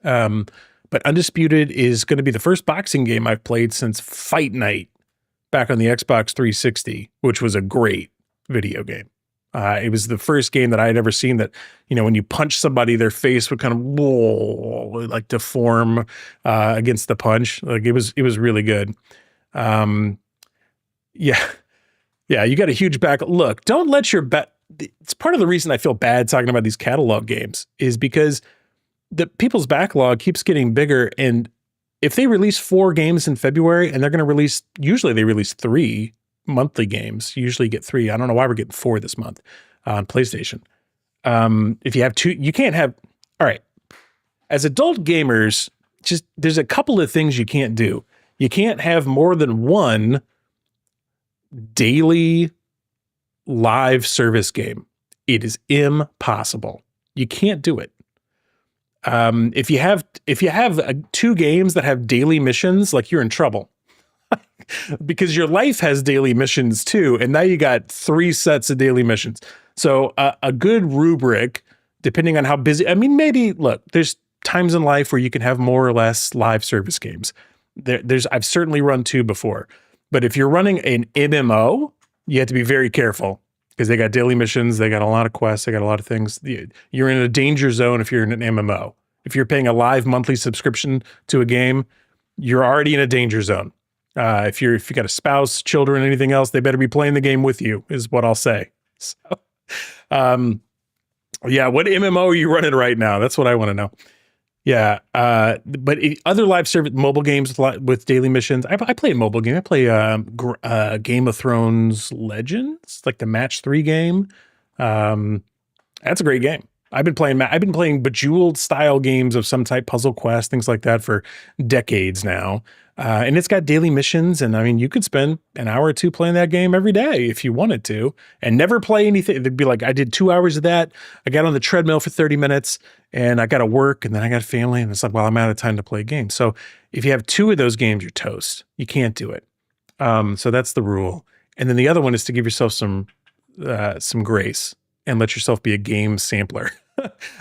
[SPEAKER 1] But Undisputed is going to be the first boxing game I've played since Fight Night back on the Xbox 360, which was a great video game. It was the first game that I had ever seen that, when you punch somebody, their face would kind of like deform against the punch. Like, it was really good. Yeah, you got a huge back. Look, don't let your it's part of the reason I feel bad talking about these catalog games, is because the people's backlog keeps getting bigger. And if they release 4 games in February, and they're going to usually they release 3 monthly games, you usually get 3. I don't know why we're getting 4 this month on PlayStation. If you have 2, you can't have, all right. As adult gamers, there's a couple of things you can't do. You can't have more than 1 daily live service game. It is impossible. You can't do it. If you have 2 games that have daily missions, like, you're in trouble. Because your life has daily missions too, and now you got 3 sets of daily missions. So a good rubric, depending on how busy, I mean, maybe, look, there's times in life where you can have more or less live service games. I've certainly run 2 before, but if you're running an MMO, you have to be very careful, because they got daily missions, they got a lot of quests, they got a lot of things. You're in a danger zone if you're in an MMO. If you're paying a live monthly subscription to a game, you're already in a danger zone. If you got a spouse, children, anything else, they better be playing the game with you, is what I'll say. So, yeah, what MMO are you running right now? That's what I want to know. Yeah, but other live service mobile games with daily missions. I play a mobile game. I play Game of Thrones Legends, like the Match 3 game. That's a great game. I've been playing Bejeweled style games of some type, Puzzle Quest, things like that for decades now. And it's got daily missions. And I mean, you could spend an hour or two playing that game every day if you wanted to and never play anything. They'd be like, I did 2 hours of that. I got on the treadmill for 30 minutes and I got to work and then I got a family. And it's like, well, I'm out of time to play games. So if you have 2 of those games, you're toast. You can't do it. So that's the rule. And then the other one is to give yourself some grace and let yourself be a game sampler.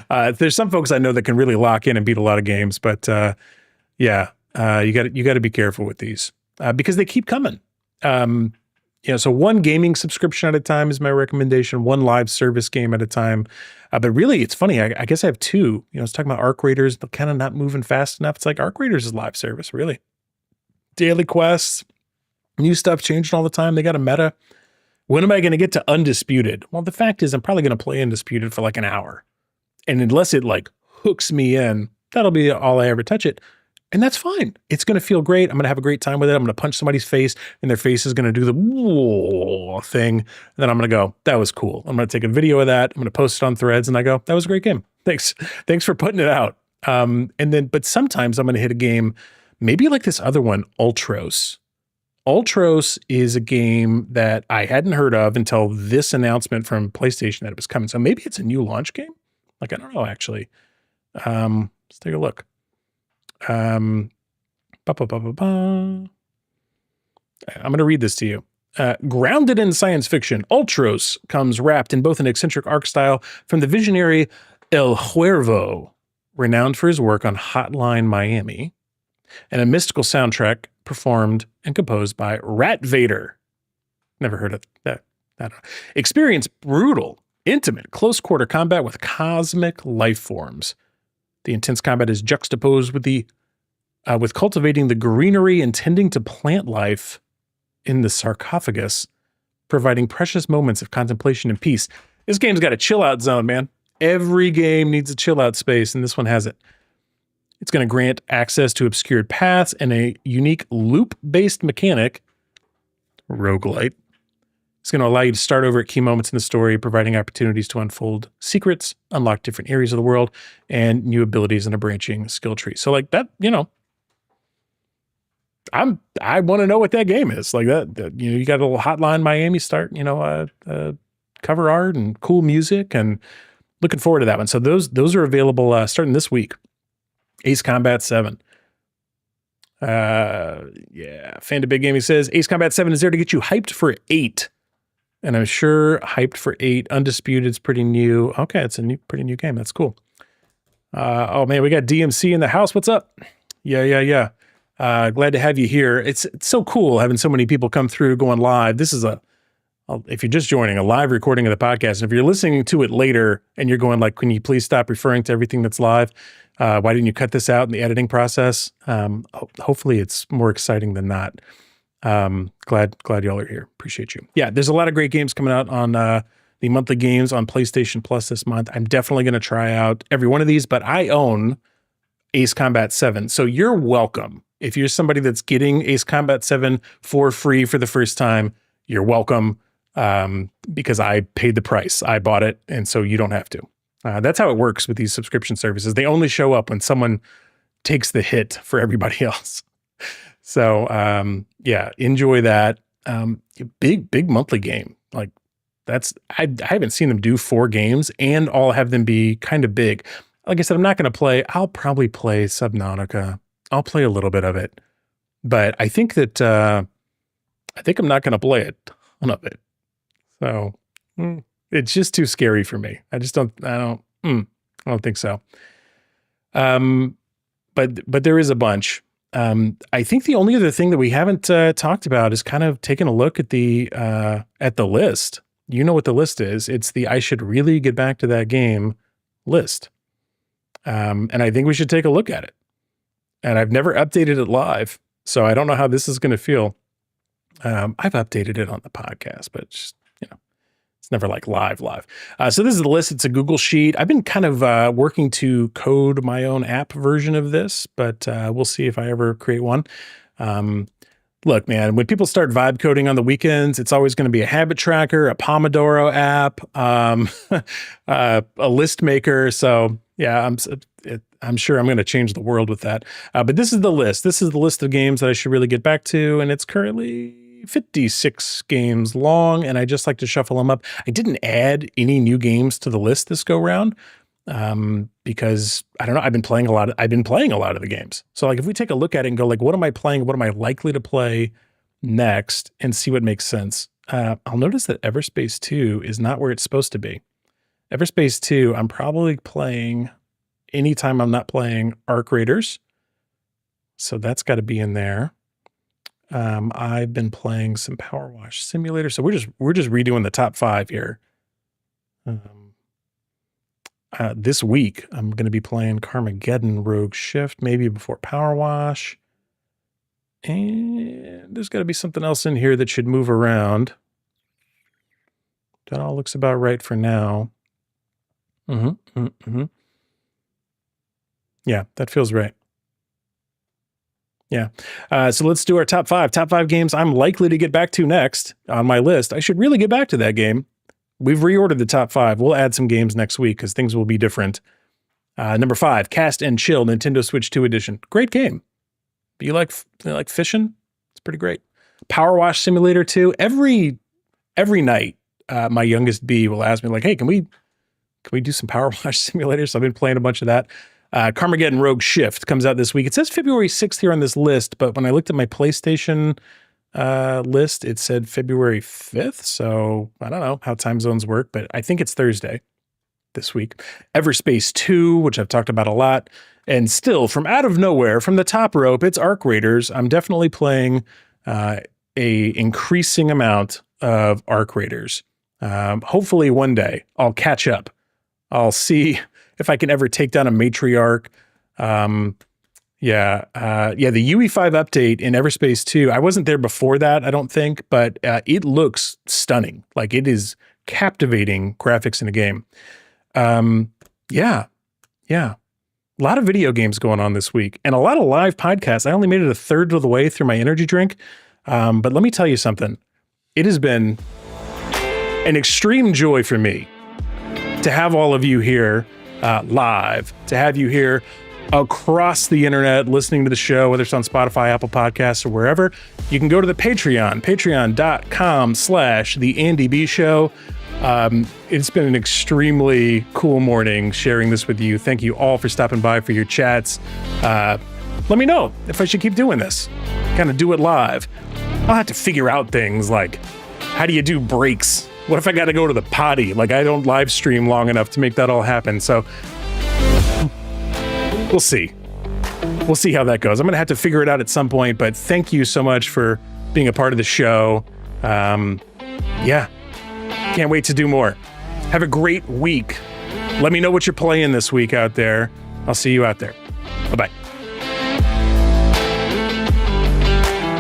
[SPEAKER 1] There's some folks I know that can really lock in and beat a lot of games, but you got to be careful with these because they keep coming. So one gaming subscription at a time is my recommendation. One live service game at a time. But really, it's funny. I guess I have 2. I was talking about Arc Raiders, but kind of not moving fast enough. It's like Arc Raiders is live service, really. Daily quests, new stuff changing all the time. They got a meta. When am I going to get to Undisputed? Well, the fact is I'm probably going to play Undisputed for like an hour. And unless it like hooks me in, that'll be all I ever touch it. And that's fine. It's going to feel great. I'm going to have a great time with it. I'm going to punch somebody's face and their face is going to do the whoa thing. And then I'm going to go, that was cool. I'm going to take a video of that. I'm going to post it on Threads and I go, that was a great game. Thanks. Thanks for putting it out. But sometimes I'm going to hit a game, maybe like this other one, Ultros. Ultros is a game that I hadn't heard of until this announcement from PlayStation that it was coming. So maybe it's a new launch game. Like, I don't know, actually. Let's take a look. I'm going to read this to you. Grounded in science fiction, Ultros comes wrapped in both an eccentric art style from the visionary El Cuervo, renowned for his work on Hotline Miami, and a mystical soundtrack performed and composed by Rat Vader. Never heard of that. Experience brutal, intimate, close-quarter combat with cosmic life forms. The intense combat is juxtaposed with cultivating the greenery and tending to plant life in the sarcophagus, providing precious moments of contemplation and peace. This game's got a chill-out zone, man. Every game needs a chill-out space, and this one has it. It's going to grant access to obscured paths and a unique loop-based mechanic, roguelite. It's going to allow you to start over at key moments in the story, providing opportunities to unfold secrets, unlock different areas of the world, and new abilities in a branching skill tree. So like that, I want to know what that game is. Like that, you got a little Hotline Miami start, cover art and cool music, and looking forward to that one. So those are available starting this week. Ace Combat 7. Fanda Big Gaming says Ace Combat 7 is there to get you hyped for 8. And I'm sure hyped for 8. Undisputed's pretty new. Okay, it's a pretty new game. That's cool. Oh man, we got DMC in the house. What's up? Yeah. Glad to have you here. It's so cool having so many people come through going live. This is if you're just joining, a live recording of the podcast. And if you're listening to it later and you're going like, can you please stop referring to everything that's live? Why didn't you cut this out in the editing process? Hopefully it's more exciting than not. Glad y'all are here. Appreciate you. Yeah, there's a lot of great games coming out on the monthly games on PlayStation Plus this month. I'm definitely going to try out every one of these, but I own Ace Combat 7. So you're welcome. If you're somebody that's getting Ace Combat 7 for free for the first time, you're welcome because I paid the price. I bought it, and so you don't have to. That's how it works with these subscription services. They only show up when someone takes the hit for everybody else. So enjoy that. Big monthly game. Like I haven't seen them do 4 games and all have them be kind of big. Like I said, I'm not going to play. I'll probably play Subnautica. I'll play a little bit of it, but I think that I'm not going to play a ton of it. So it's just too scary for me. I don't think so. But there is a bunch. I think the only other thing that we haven't talked about is kind of taking a look at the list. You know what the list is. It's the I should really get back to that game list. And I think we should take a look at it. And I've never updated it live, so I don't know how this is going to feel. I've updated it on the podcast, but just, it's never like live. So this is the list. It's a Google Sheet. I've been kind of working to code my own app version of this, but we'll see if I ever create one. look, man, when people start vibe coding on the weekends, it's always going to be a habit tracker, a Pomodoro app, a list maker. So yeah, I'm sure I'm going to change the world with that. But this is the list. This is the list of games that I should really get back to. And it's currently 56 games long. And I just like to shuffle them up. I didn't add any new games to the list this go round. Because I don't know, I've been playing a lot of the games. So like if we take a look at it and go like, what am I playing? What am I likely to play next and see what makes sense? I'll notice that Everspace 2 is not where it's supposed to be. Everspace 2, I'm probably playing anytime I'm not playing Arc Raiders. So that's got to be in there. I've been playing some Power Wash Simulator. So we're just redoing the top 5 here. This week, I'm going to be playing Carmageddon Rogue Shift, maybe before Power Wash. And there's got to be something else in here that should move around. That all looks about right for now. Yeah, that feels right. Yeah. So let's do our top 5. Top 5 games I'm likely to get back to next on my list. I should really get back to that game. We've reordered the top 5. We'll add some games next week because things will be different. Number 5, Cast and Chill, Nintendo Switch 2 edition. Great game. You like fishing? It's pretty great. Power Wash Simulator 2. Every night, my youngest B will ask me like, "Hey, can we do some Power Wash Simulator?" So I've been playing a bunch of that. Carmageddon Rogue Shift comes out this week. It says February 6th here on this list, but when I looked at my PlayStation list, it said February 5th. So I don't know how time zones work, but I think it's Thursday this week. Everspace 2, which I've talked about a lot. And still, from out of nowhere, from the top rope, it's Arc Raiders. I'm definitely playing a increasing amount of Arc Raiders. Hopefully one day I'll catch up. I'll see if I can ever take down a matriarch. The UE5 update in Everspace 2, I wasn't there before that, I don't think, but it looks stunning. Like it is captivating graphics in a game. A lot of video games going on this week and a lot of live podcasts. I only made it a third of the way through my energy drink. But let me tell you something. It has been an extreme joy for me to have all of you here live, to have you here across the internet listening to the show, whether it's on Spotify, Apple Podcasts, or wherever. You can go to the patreon.com/The Andy B Show. It's been an extremely cool morning sharing this with you. Thank you all for stopping by for your chats. Let me know if I should keep doing this, kind of do it live. I'll have to figure out things like, how do you do breaks? What if I got to go to the potty? Like, I don't live stream long enough to make that all happen. So we'll see. We'll see how that goes. I'm going to have to figure it out at some point, but thank you so much for being a part of the show. Can't wait to do more. Have a great week. Let me know what you're playing this week out there. I'll see you out there. Bye-bye.